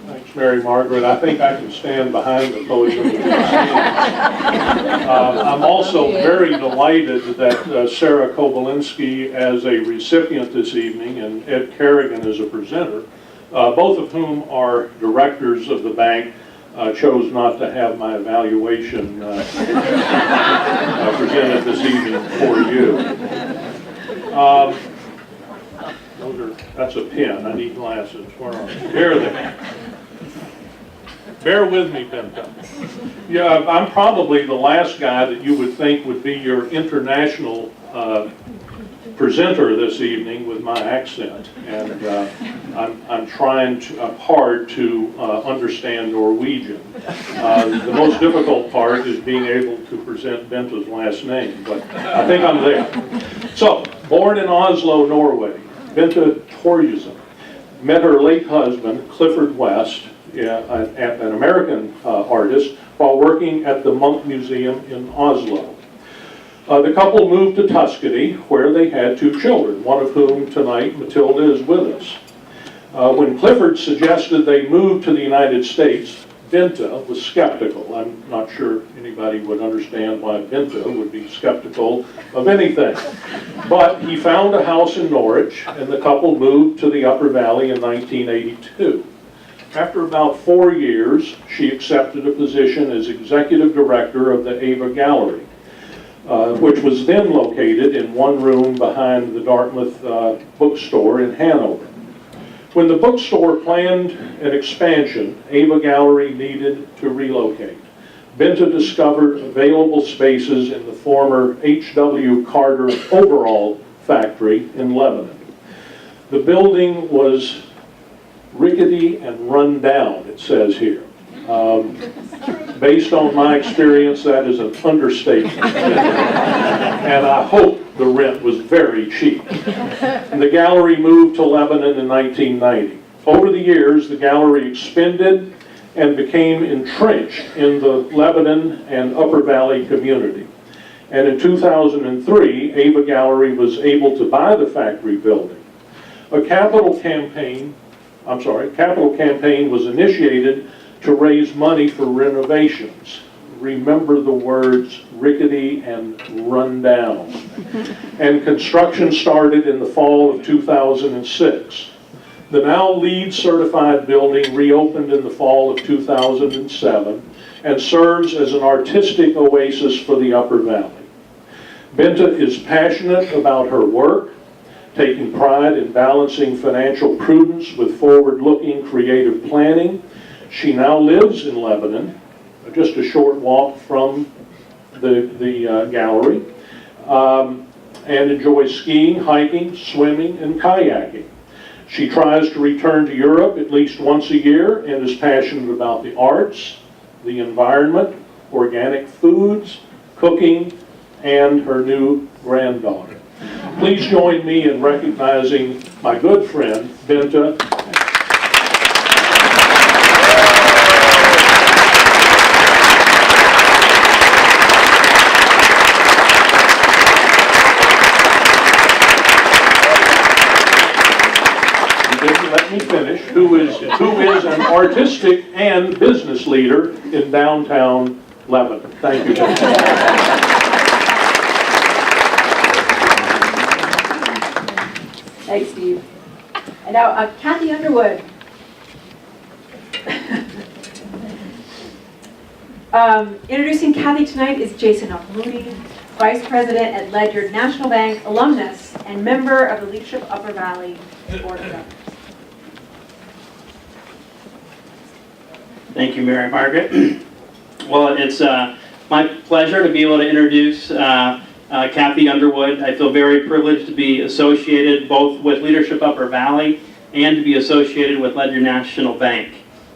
Thanks, Mary Margaret. I think I can stand behind the podium. I'm also very delighted that Sarah Kobalinski as a recipient this evening and Ed Kerrigan as a presenter, both of whom are directors of the bank, chose not to have my evaluation presented this evening for you. That's a pen. I need glasses. Where are they? There they are. Bear with me, Benta. Yeah, I'm probably the last guy that you would think would be your international presenter this evening with my accent, and I'm trying hard to understand Norwegian. The most difficult part is being able to present Bente's last name, but I think I'm there. So, born in Oslo, Norway, Bente Thoresen met her late husband, Clifford West, an American artist, while working at the Munch Museum in Oslo. The couple moved to Tuscany, where they had 2 children, one of whom tonight, Matilda, is with us. When Clifford suggested they move to the United States, Bente was skeptical. I'm not sure anybody would understand why Bente would be skeptical of anything. But he found a house in Norwich, and the couple moved to the Upper Valley in 1982. After about 4 years, she accepted a position as executive director of the Ava Gallery, which was then located in one room behind the Dartmouth bookstore in Hanover. When the bookstore planned an expansion, Ava Gallery needed to relocate. Bente discovered available spaces in the former H.W. Carter overall factory in Lebanon. The building was rickety and run down, it says here. Based on my experience, that is an understatement. And I hope the rent was very cheap. And the gallery moved to Lebanon in 1990. Over the years, the gallery expanded and became entrenched in the Lebanon and Upper Valley community. And in 2003, Ava Gallery was able to buy the factory building. A capital campaign was initiated to raise money for renovations. Remember the words rickety and run down. And construction started in the fall of 2006. The now LEED certified building reopened in the fall of 2007 and serves as an artistic oasis for the Upper Valley. Bente is passionate about her work, taking pride in balancing financial prudence with forward-looking creative planning. She now lives in Lebanon, just a short walk from the gallery, and enjoys skiing, hiking, swimming, and kayaking. She tries to return to Europe at least once a year and is passionate about the arts, the environment, organic foods, cooking, and her new granddaughter. Please join me in recognizing my good friend, Bente. Let me finish, who is an artistic and business leader in downtown Lebanon. Thank you. Thanks, Steve. And now, Kathy Underwood. Introducing Kathy tonight is Jason Moody, Vice President at Ledyard National Bank, alumnus, and member of the Leadership Upper Valley Board of Governors. Thank you, Mary Margaret. Well, it's my pleasure to be able to introduce Kathy Underwood. I feel very privileged to be associated both with Leadership Upper Valley and to be associated with Ledyard National Bank.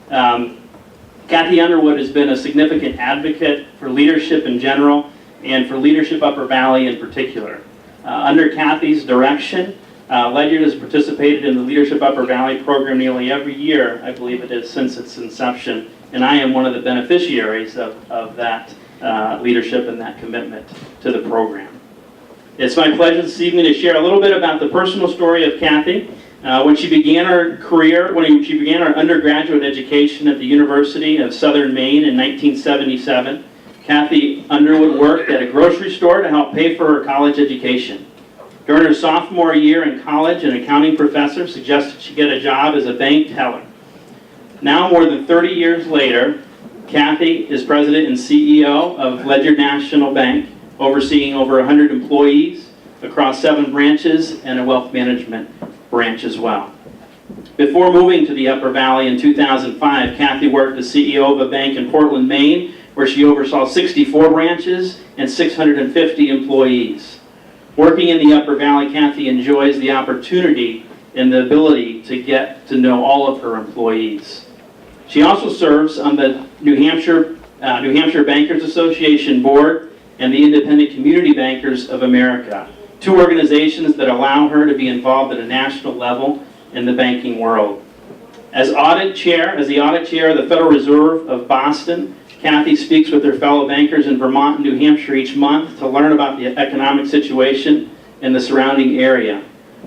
Kathy Underwood has been a significant advocate for leadership in general and for Leadership Upper Valley in particular. Under Kathy's direction, Ledyard has participated in the Leadership Upper Valley program nearly every year, I believe it is, since its inception, and I am one of the beneficiaries of that leadership and that commitment to the program. It's my pleasure this evening to share a little bit about the personal story of Kathy. When she began her career, when she began her undergraduate education at the University of Southern Maine in 1977, Kathy Underwood worked at a grocery store to help pay for her college education. During her sophomore year in college, an accounting professor suggested she get a job as a bank teller. Now, more than 30 years later, Kathy is president and CEO of Ledyard National Bank, overseeing over 100 employees across 7 branches and a wealth management branch as well. Before moving to the Upper Valley in 2005, Kathy worked as CEO of a bank in Portland, Maine, where she oversaw 64 branches and 650 employees. Working in the Upper Valley, Kathy enjoys the opportunity and the ability to get to know all of her employees. She also serves on the New Hampshire Bankers Association Board and the Independent Community Bankers of America, two organizations that allow her to be involved at a national level in the banking world. As the audit chair of the Federal Reserve of Boston, Kathy speaks with her fellow bankers in Vermont and New Hampshire each month to learn about the economic situation in the surrounding area.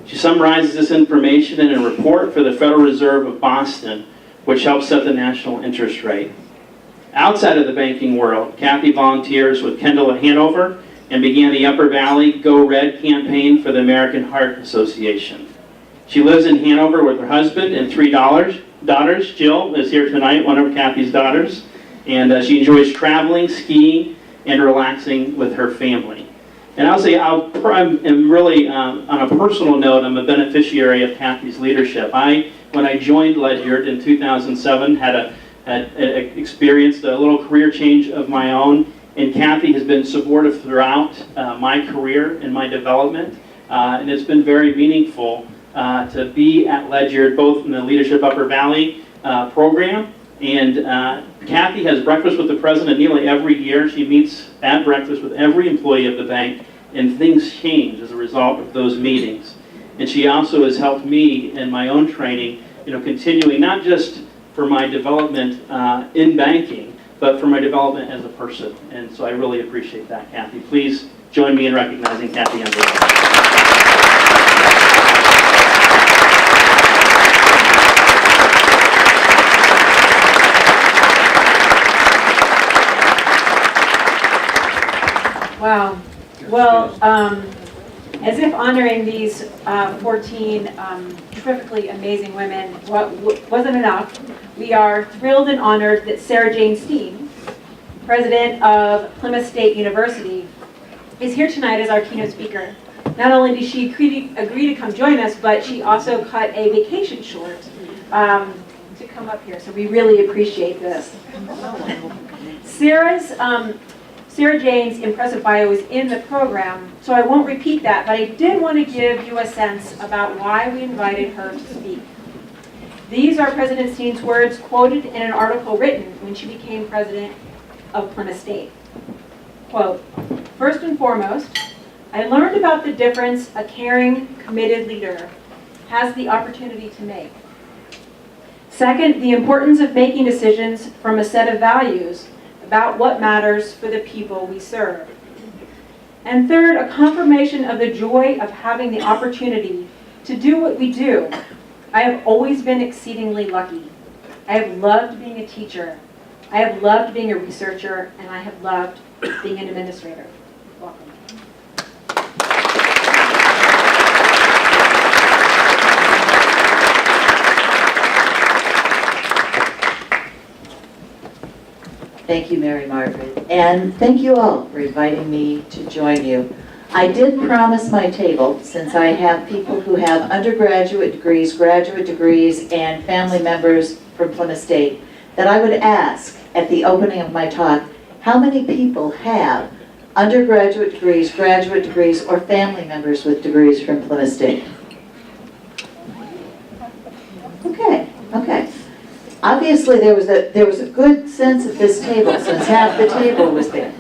She summarizes this information in a report for the Federal Reserve of Boston, which helps set the national interest rate. Outside of the banking world, Kathy volunteers with Kendall at Hanover and began the Upper Valley Go Red campaign for the American Heart Association. She lives in Hanover with her husband and three daughters. Jill is here tonight, one of Kathy's daughters, and she enjoys traveling, skiing, and relaxing with her family. And I'll say, I'm really, on a personal note, I'm a beneficiary of Kathy's leadership. When I joined Ledyard in 2007, had experienced a little career change of my own, and Kathy has been supportive throughout my career and my development, and it's been very meaningful to be at Ledyard, both in the Leadership Upper Valley program, and Kathy has breakfast with the president nearly every year. She meets at breakfast with every employee of the bank, and things change as a result of those meetings. And she also has helped me in my own training, continuing not just for my development in banking, but for my development as a person. And so I really appreciate that, Kathy. Please join me in recognizing Kathy Underwood. Wow. Well, as if honoring these 14 terrifically amazing women wasn't enough, we are thrilled and honored that Sarah Jane Steen, president of Plymouth State University, is here tonight as our keynote speaker. Not only did she agree to come join us, but she also cut a vacation short to come up here. So we really appreciate this. Sarah Jane's impressive bio is in the program, so I won't repeat that, but I did want to give you a sense about why we invited her to speak. These are President Steen's words quoted in an article written when she became president of Plymouth State. Quote, "First and foremost, I learned about the difference a caring, committed leader has the opportunity to make. Second, the importance of making decisions from a set of values about what matters for the people we serve. And third, a confirmation of the joy of having the opportunity to do what we do. I have always been exceedingly lucky. I have loved being a teacher. I have loved being a researcher, and I have loved being an administrator." Welcome. Thank you, Mary Margaret, and thank you all for inviting me to join you. I did promise my table, since I have people who have undergraduate degrees, graduate degrees, and family members from Plymouth State, that I would ask at the opening of my talk, how many people have undergraduate degrees, graduate degrees, or family members with degrees from Plymouth State? Okay. Obviously, there was a good sense at this table, since half the table was there.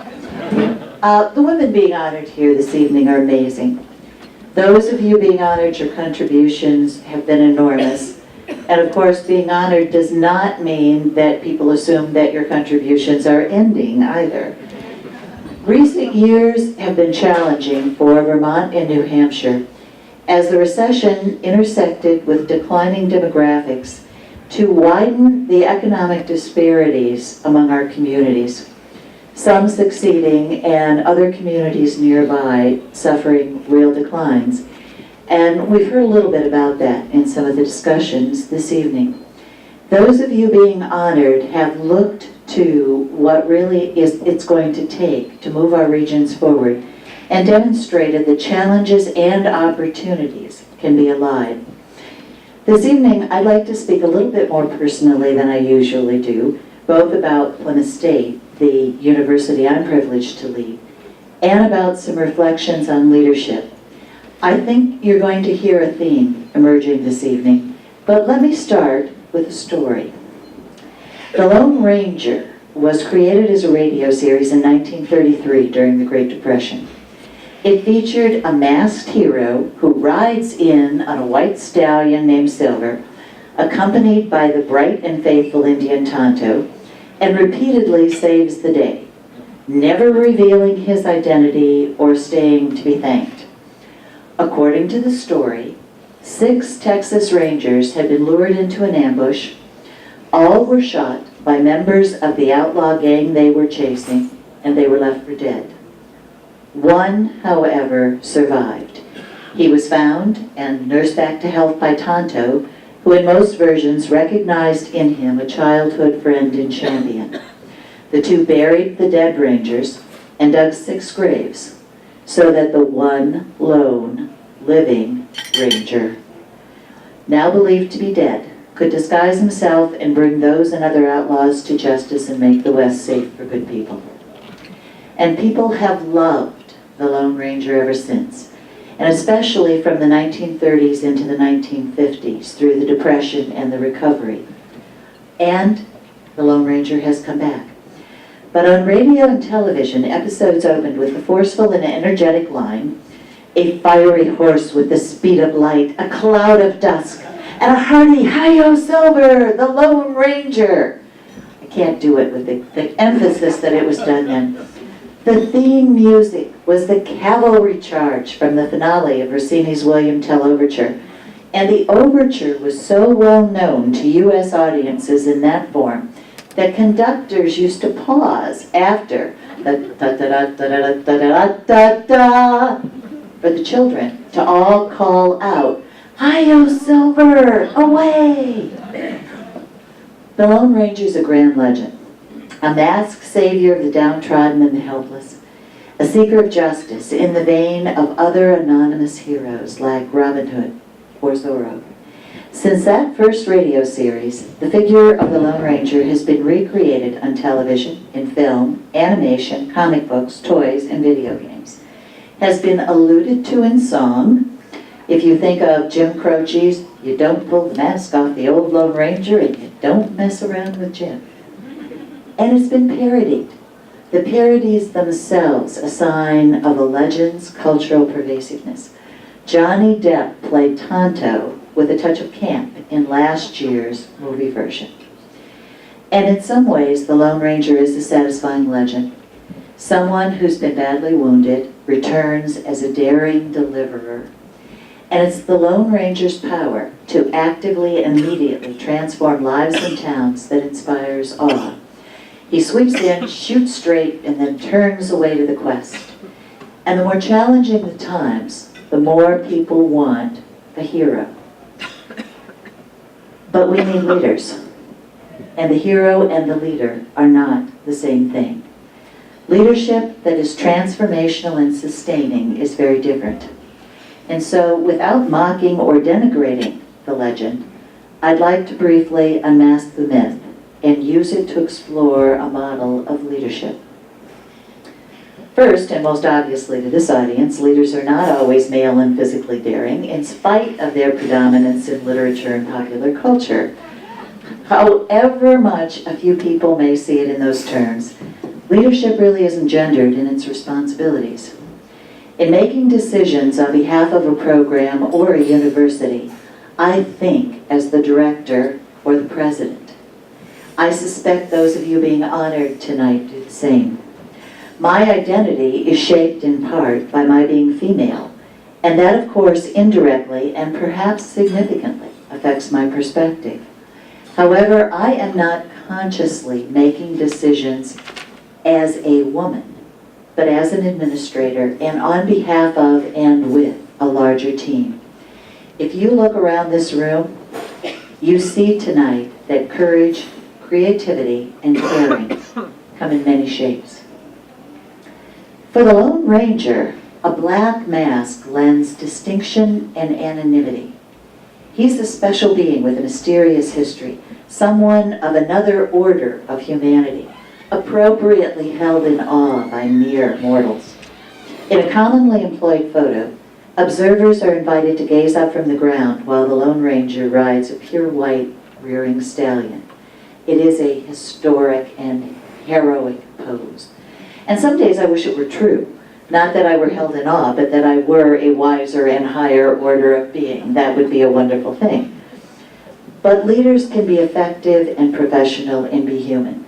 The women being honored here this evening are amazing. Those of you being honored, your contributions have been enormous. And of course, being honored does not mean that people assume that your contributions are ending either. Recent years have been challenging for Vermont and New Hampshire as the recession intersected with declining demographics to widen the economic disparities among our communities, some succeeding and other communities nearby suffering real declines. And we've heard a little bit about that in some of the discussions this evening. Those of you being honored have looked to what really it's going to take to move our regions forward and demonstrated that challenges and opportunities can be allied. This evening, I'd like to speak a little bit more personally than I usually do, both about Plymouth State, the university I'm privileged to lead, and about some reflections on leadership I think you're going to hear a theme emerging this evening, but let me start with a story. The Lone Ranger was created as a radio series in 1933 during the Great Depression. It featured a masked hero who rides in on a white stallion named Silver, accompanied by the bright and faithful Indian Tonto, and repeatedly saves the day, never revealing his identity or staying to be thanked. According to the story, 6 Texas Rangers had been lured into an ambush. All were shot by members of the outlaw gang they were chasing, and they were left for dead. One, however, survived. He was found and nursed back to health by Tonto, who in most versions recognized in him a childhood friend in Champion. The two buried the dead Rangers and dug 6 graves, so that the one lone living Ranger, now believed to be dead, could disguise himself and bring those and other outlaws to justice and make the West safe for good people. And people have loved the Lone Ranger ever since, and especially from the 1930s into the 1950s through the Depression and the recovery. And the Lone Ranger has come back. But on radio and television, episodes opened with the forceful and energetic line, "A fiery horse with the speed of light, a cloud of dusk, and a hearty hi-yo Silver, the Lone Ranger." I can't do it with the emphasis that it was done then. The theme music was the cavalry charge from the finale of Rossini's William Tell Overture, and the overture was so well known to U.S. audiences in that form that conductors used to pause after the da-da-da-da-da-da-da-da-da for the children to all call out, "Hi-yo Silver, away!" The Lone Ranger is a grand legend, a masked savior of the downtrodden and the helpless, a seeker of justice in the vein of other anonymous heroes like Robin Hood or Zorro. Since that first radio series, the figure of the Lone Ranger has been recreated on television, in film, animation, comic books, toys, and video games. Has been alluded to in song. If you think of Jim Croce's "You don't pull the mask off the old Lone Ranger and you don't mess around with Jim." And it's been parodied. The parodies themselves a sign of a legend's cultural pervasiveness. Johnny Depp played Tonto with a touch of camp in last year's movie version. And in some ways, the Lone Ranger is a satisfying legend. Someone who's been badly wounded returns as a daring deliverer. And it's the Lone Ranger's power to actively and immediately transform lives and towns that inspires awe. He sweeps in, shoots straight, and then turns away to the quest. And the more challenging the times, the more people want a hero. But we need leaders. And the hero and the leader are not the same thing. Leadership that is transformational and sustaining is very different. And so, without mocking or denigrating the legend, I'd like to briefly unmask the myth and use it to explore a model of leadership. First, and most obviously to this audience, leaders are not always male and physically daring, in spite of their predominance in literature and popular culture. However much a few people may see it in those terms, leadership really isn't gendered in its responsibilities. In making decisions on behalf of a program or a university, I think as the director or the president. I suspect those of you being honored tonight do the same. My identity is shaped in part by my being female, and that of course indirectly and perhaps significantly affects my perspective. However, I am not consciously making decisions as a woman, but as an administrator and on behalf of and with a larger team. If you look around this room, you see tonight that courage, creativity, and caring come in many shapes. For the Lone Ranger, a black mask lends distinction and anonymity. He's a special being with a mysterious history, someone of another order of humanity, appropriately held in awe by mere mortals. In a commonly employed photo, Observers are invited to gaze up from the ground while the Lone Ranger rides a pure white rearing stallion. It is a historic and heroic pose. And some days I wish it were true. Not that I were held in awe, but that I were a wiser and higher order of being. That would be a wonderful thing. But leaders can be effective and professional and be human.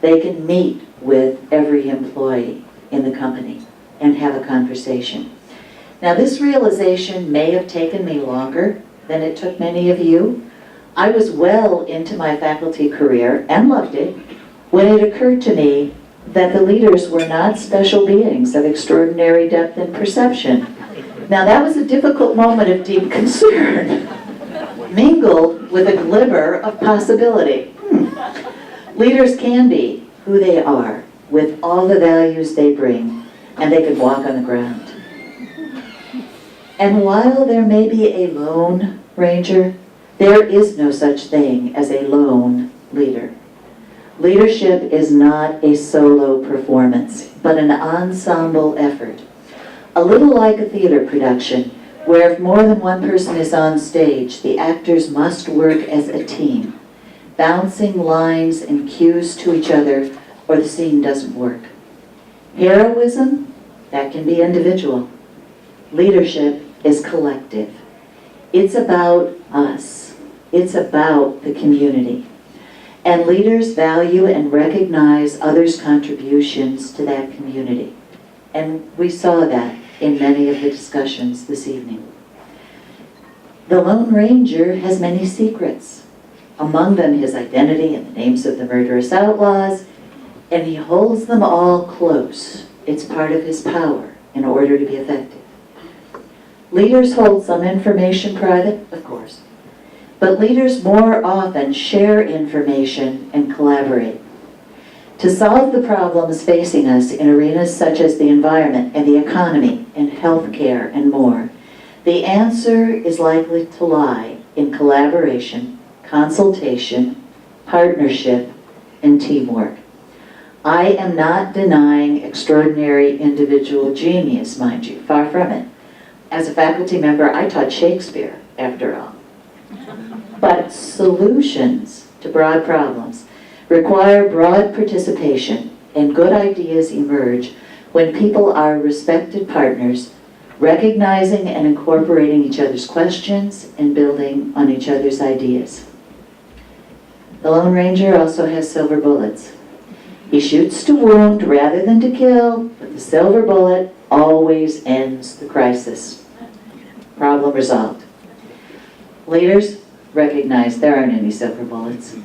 They can meet with every employee in the company and have a conversation. Now, this realization may have taken me longer than it took many of you. I was well into my faculty career and loved it when it occurred to me that the leaders were not special beings of extraordinary depth and perception. Now, that was a difficult moment of deep concern, mingled with a glimmer of possibility. Leaders can be who they are, with all the values they bring, and they can walk on the ground. And while there may be a lone ranger, there is no such thing as a lone leader. Leadership is not a solo performance, but an ensemble effort. A little like a theater production, where if more than one person is on stage, the actors must work as a team, bouncing lines and cues to each other, or the scene doesn't work. Heroism, that can be individual. Leadership is collective. It's about us. It's about the community. And leaders value and recognize others' contributions to that community. And we saw that in many of the discussions this evening. The Lone Ranger has many secrets. Among them his identity and the names of the murderous outlaws, and he holds them all close. It's part of his power in order to be effective. Leaders hold some information private, of course, but leaders more often share information and collaborate. To solve the problems facing us in arenas such as the environment and the economy and healthcare and more, the answer is likely to lie in collaboration, consultation, partnership, and teamwork. I am not denying extraordinary individual genius, mind you, far from it. As a faculty member, I taught Shakespeare, after all. But solutions to broad problems require broad participation, and good ideas emerge when people are respected partners, recognizing and incorporating each other's questions and building on each other's ideas. The Lone Ranger also has silver bullets. He shoots to wound rather than to kill, but the silver bullet always ends the crisis. Problem resolved. Leaders recognize there aren't any silver bullets.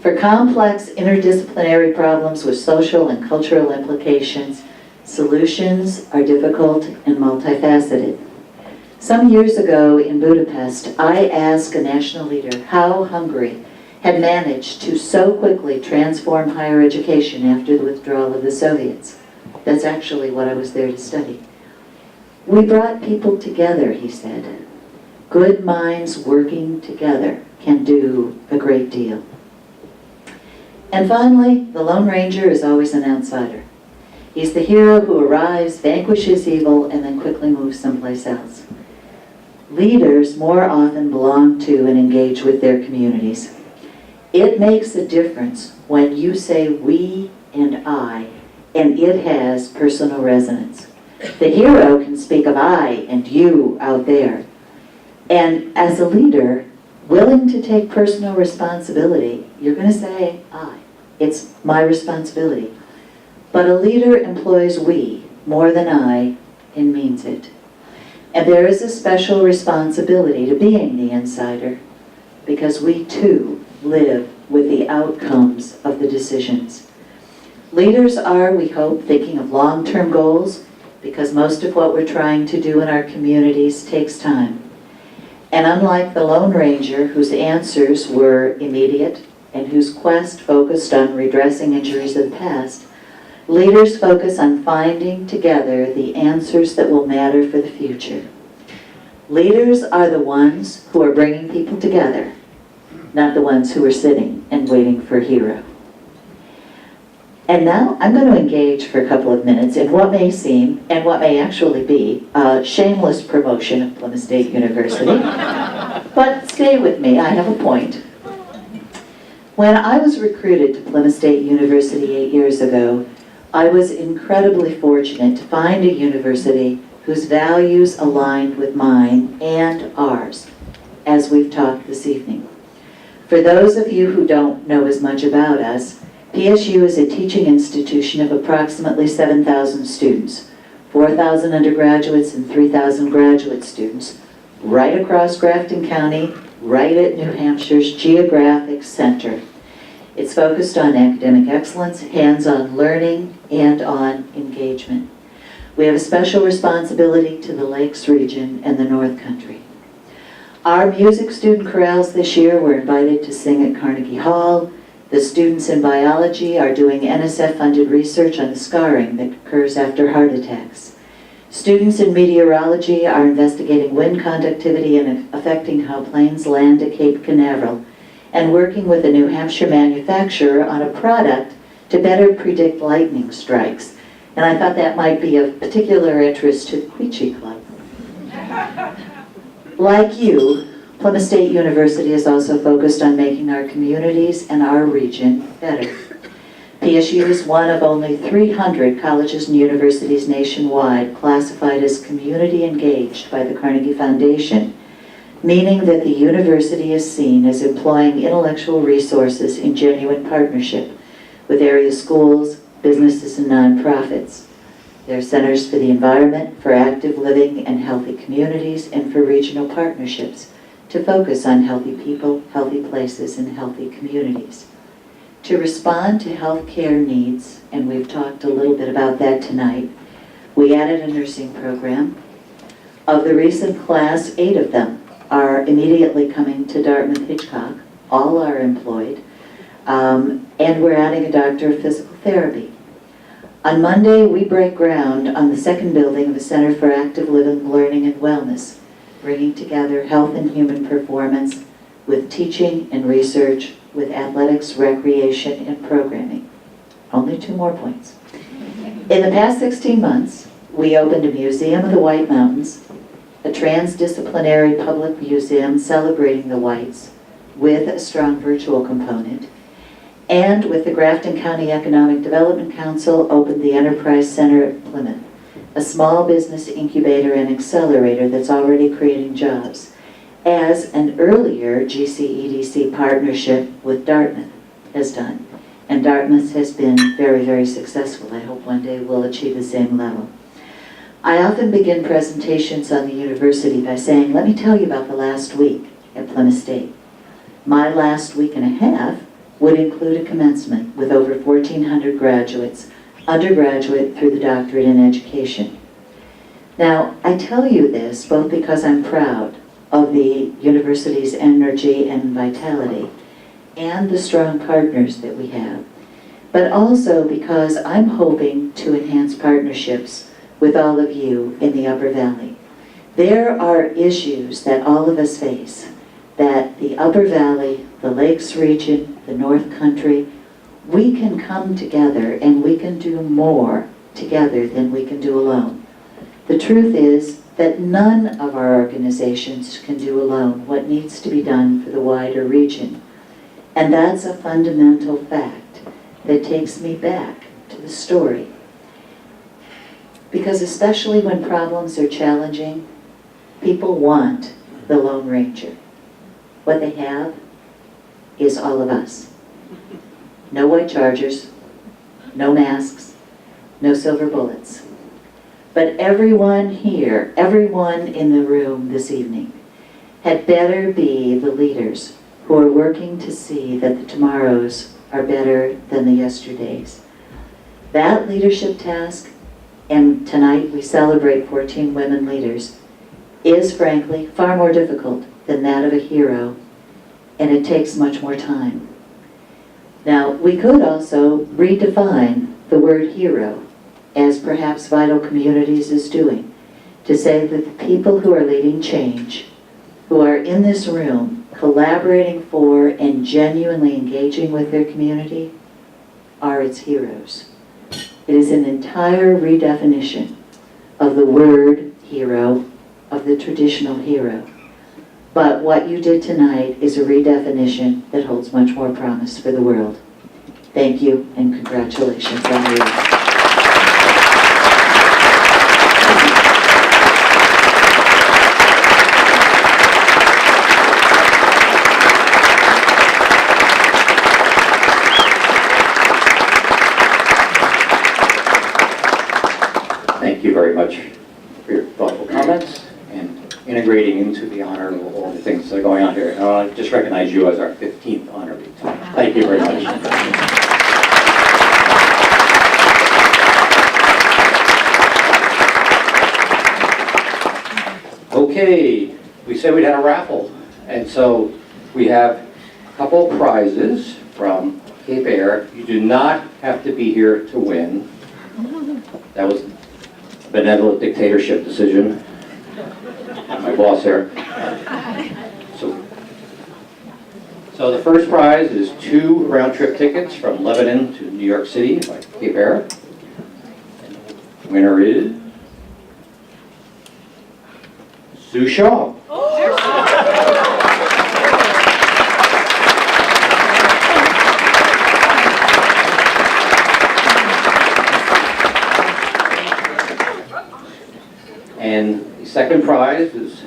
For complex interdisciplinary problems with social and cultural implications, solutions are difficult and multifaceted. Some years ago in Budapest, I asked a national leader how Hungary had managed to so quickly transform higher education after the withdrawal of the Soviets. That's actually what I was there to study. We brought people together, he said. Good minds working together can do a great deal. And finally, the Lone Ranger is always an outsider. He's the hero who arrives, vanquishes evil, and then quickly moves someplace else. Leaders more often belong to and engage with their communities. It makes a difference when you say we and I, and it has personal resonance. The hero can speak of I and you out there. And as a leader, willing to take personal responsibility, you're going to say I. It's my responsibility. But a leader employs we more than I and means it. And there is a special responsibility to being the insider, because we too live with the outcomes of the decisions. Leaders are, we hope, thinking of long-term goals, because most of what we're trying to do in our communities takes time. And unlike the Lone Ranger, whose answers were immediate and whose quest focused on redressing injuries of the past, leaders focus on finding together the answers that will matter for the future. Leaders are the ones who are bringing people together, not the ones who are sitting and waiting for a hero. And now I'm going to engage for a couple of minutes in what may seem, and what may actually be, a shameless promotion of Plymouth State University. But stay with me, I have a point. When I was recruited to Plymouth State University 8 years ago, I was incredibly fortunate to find a university whose values aligned with mine and ours, as we've talked this evening. For those of you who don't know as much about us, PSU is a teaching institution of approximately 7,000 students, 4,000 undergraduates and 3,000 graduate students, right across Grafton County, right at New Hampshire's geographic center. It's focused on academic excellence, hands-on learning, and on engagement. We have a special responsibility to the Lakes region and the North Country. Our music student chorales this year were invited to sing at Carnegie Hall. The students in biology are doing NSF-funded research on the scarring that occurs after heart attacks. Students in meteorology are investigating wind conductivity and affecting how planes land at Cape Canaveral, and working with a New Hampshire manufacturer on a product to better predict lightning strikes. And I thought that might be of particular interest to the Quechee Club. Like you, Plymouth State University is also focused on making our communities and our region better. PSU is one of only 300 colleges and universities nationwide classified as community engaged by the Carnegie Foundation, meaning that the university is seen as employing intellectual resources in genuine partnership with area schools, businesses, and nonprofits. There are centers for the environment, for active living and healthy communities, and for regional partnerships to focus on healthy people, healthy places, and healthy communities. To respond to healthcare needs, and we've talked a little bit about that tonight, we added a nursing program. Of the recent class, 8 of them are immediately coming to Dartmouth Hitchcock. All are employed. And we're adding a doctor of physical therapy. On Monday, we break ground on the second building of the Center for Active Living, Learning, and Wellness, bringing together health and human performance with teaching and research, with athletics, recreation, and programming. Only 2 more points. In the past 16 months, we opened a Museum of the White Mountains, a transdisciplinary public museum celebrating the Whites with a strong virtual component, and with the Grafton County Economic Development Council opened the Enterprise Center at Plymouth, a small business incubator and accelerator that's already creating jobs, as an earlier GCEDC partnership with Dartmouth has done. And Dartmouth has been very, very successful. I hope one day we'll achieve the same level. I often begin presentations on the university by saying, let me tell you about the last week at Plymouth State. My last week and a half would include a commencement with over 1,400 graduates, undergraduate through the doctorate in education. Now, I tell you this both because I'm proud of the university's energy and vitality and the strong partners that we have, but also because I'm hoping to enhance partnerships with all of you in the Upper Valley. There are issues that all of us face, that the Upper Valley, the Lakes region, the North Country, we can come together and we can do more together than we can do alone. The truth is that none of our organizations can do alone what needs to be done for the wider region. And that's a fundamental fact that takes me back to the story. Because especially when problems are challenging, people want the Lone Ranger. What they have is all of us. No white chargers, no masks, no silver bullets. But everyone here, everyone in the room this evening, had better be the leaders who are working to see that the tomorrows are better than the yesterdays. That leadership task, and tonight we celebrate 14 women leaders, is frankly far more difficult than that of a hero, and it takes much more time. Now, we could also redefine the word hero, as perhaps Vital Communities is doing, to say that the people who are leading change, who are in this room, collaborating for and genuinely engaging with their community, are its heroes. It is an entire redefinition of the word hero, of the traditional hero. But what you did tonight is a redefinition that holds much more promise for the world. Thank you and congratulations on you. Thank you very much for your thoughtful comments and integrating into the honor of all the things that are going on here. And I want to just recognize you as our 15th honoree. Thank you very much. Okay, we said we'd had a raffle, and so we have a couple of prizes from Cape Air. You do not have to be here to win. That was a benevolent dictatorship decision. My boss here. So the first prize is 2 round-trip tickets from Lebanon to New York City by Cape Air. Winner is Sue Shaw. And the second prize is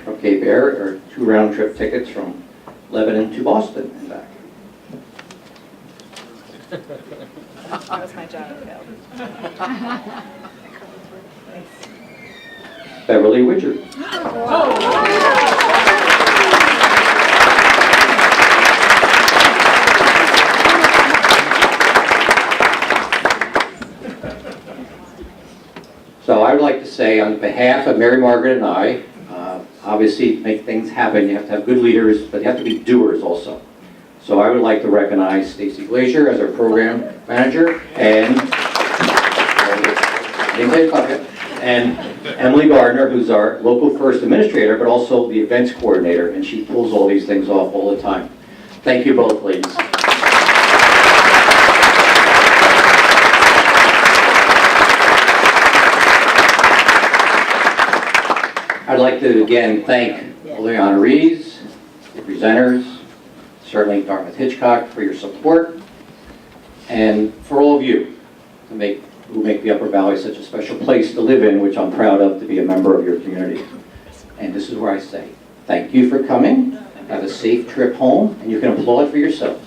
from Cape Air, or 2 round-trip tickets from Lebanon to Boston and back. That was my job. Beverly Widger. So I would like to say on behalf of Mary Margaret and I, obviously to make things happen, you have to have good leaders, but you have to be doers also. So I would like to recognize Stacy Glazier as our program manager and Emily Gardner, who's our local first administrator, but also the events coordinator, and she pulls all these things off all the time. Thank you both, ladies. I'd like to again thank all the honorees, the presenters, certainly Dartmouth Hitchcock for your support, and for all of you who make the Upper Valley such a special place to live in, which I'm proud of to be a member of your community. And this is where I say, thank you for coming, have a safe trip home, and you can applaud for yourselves.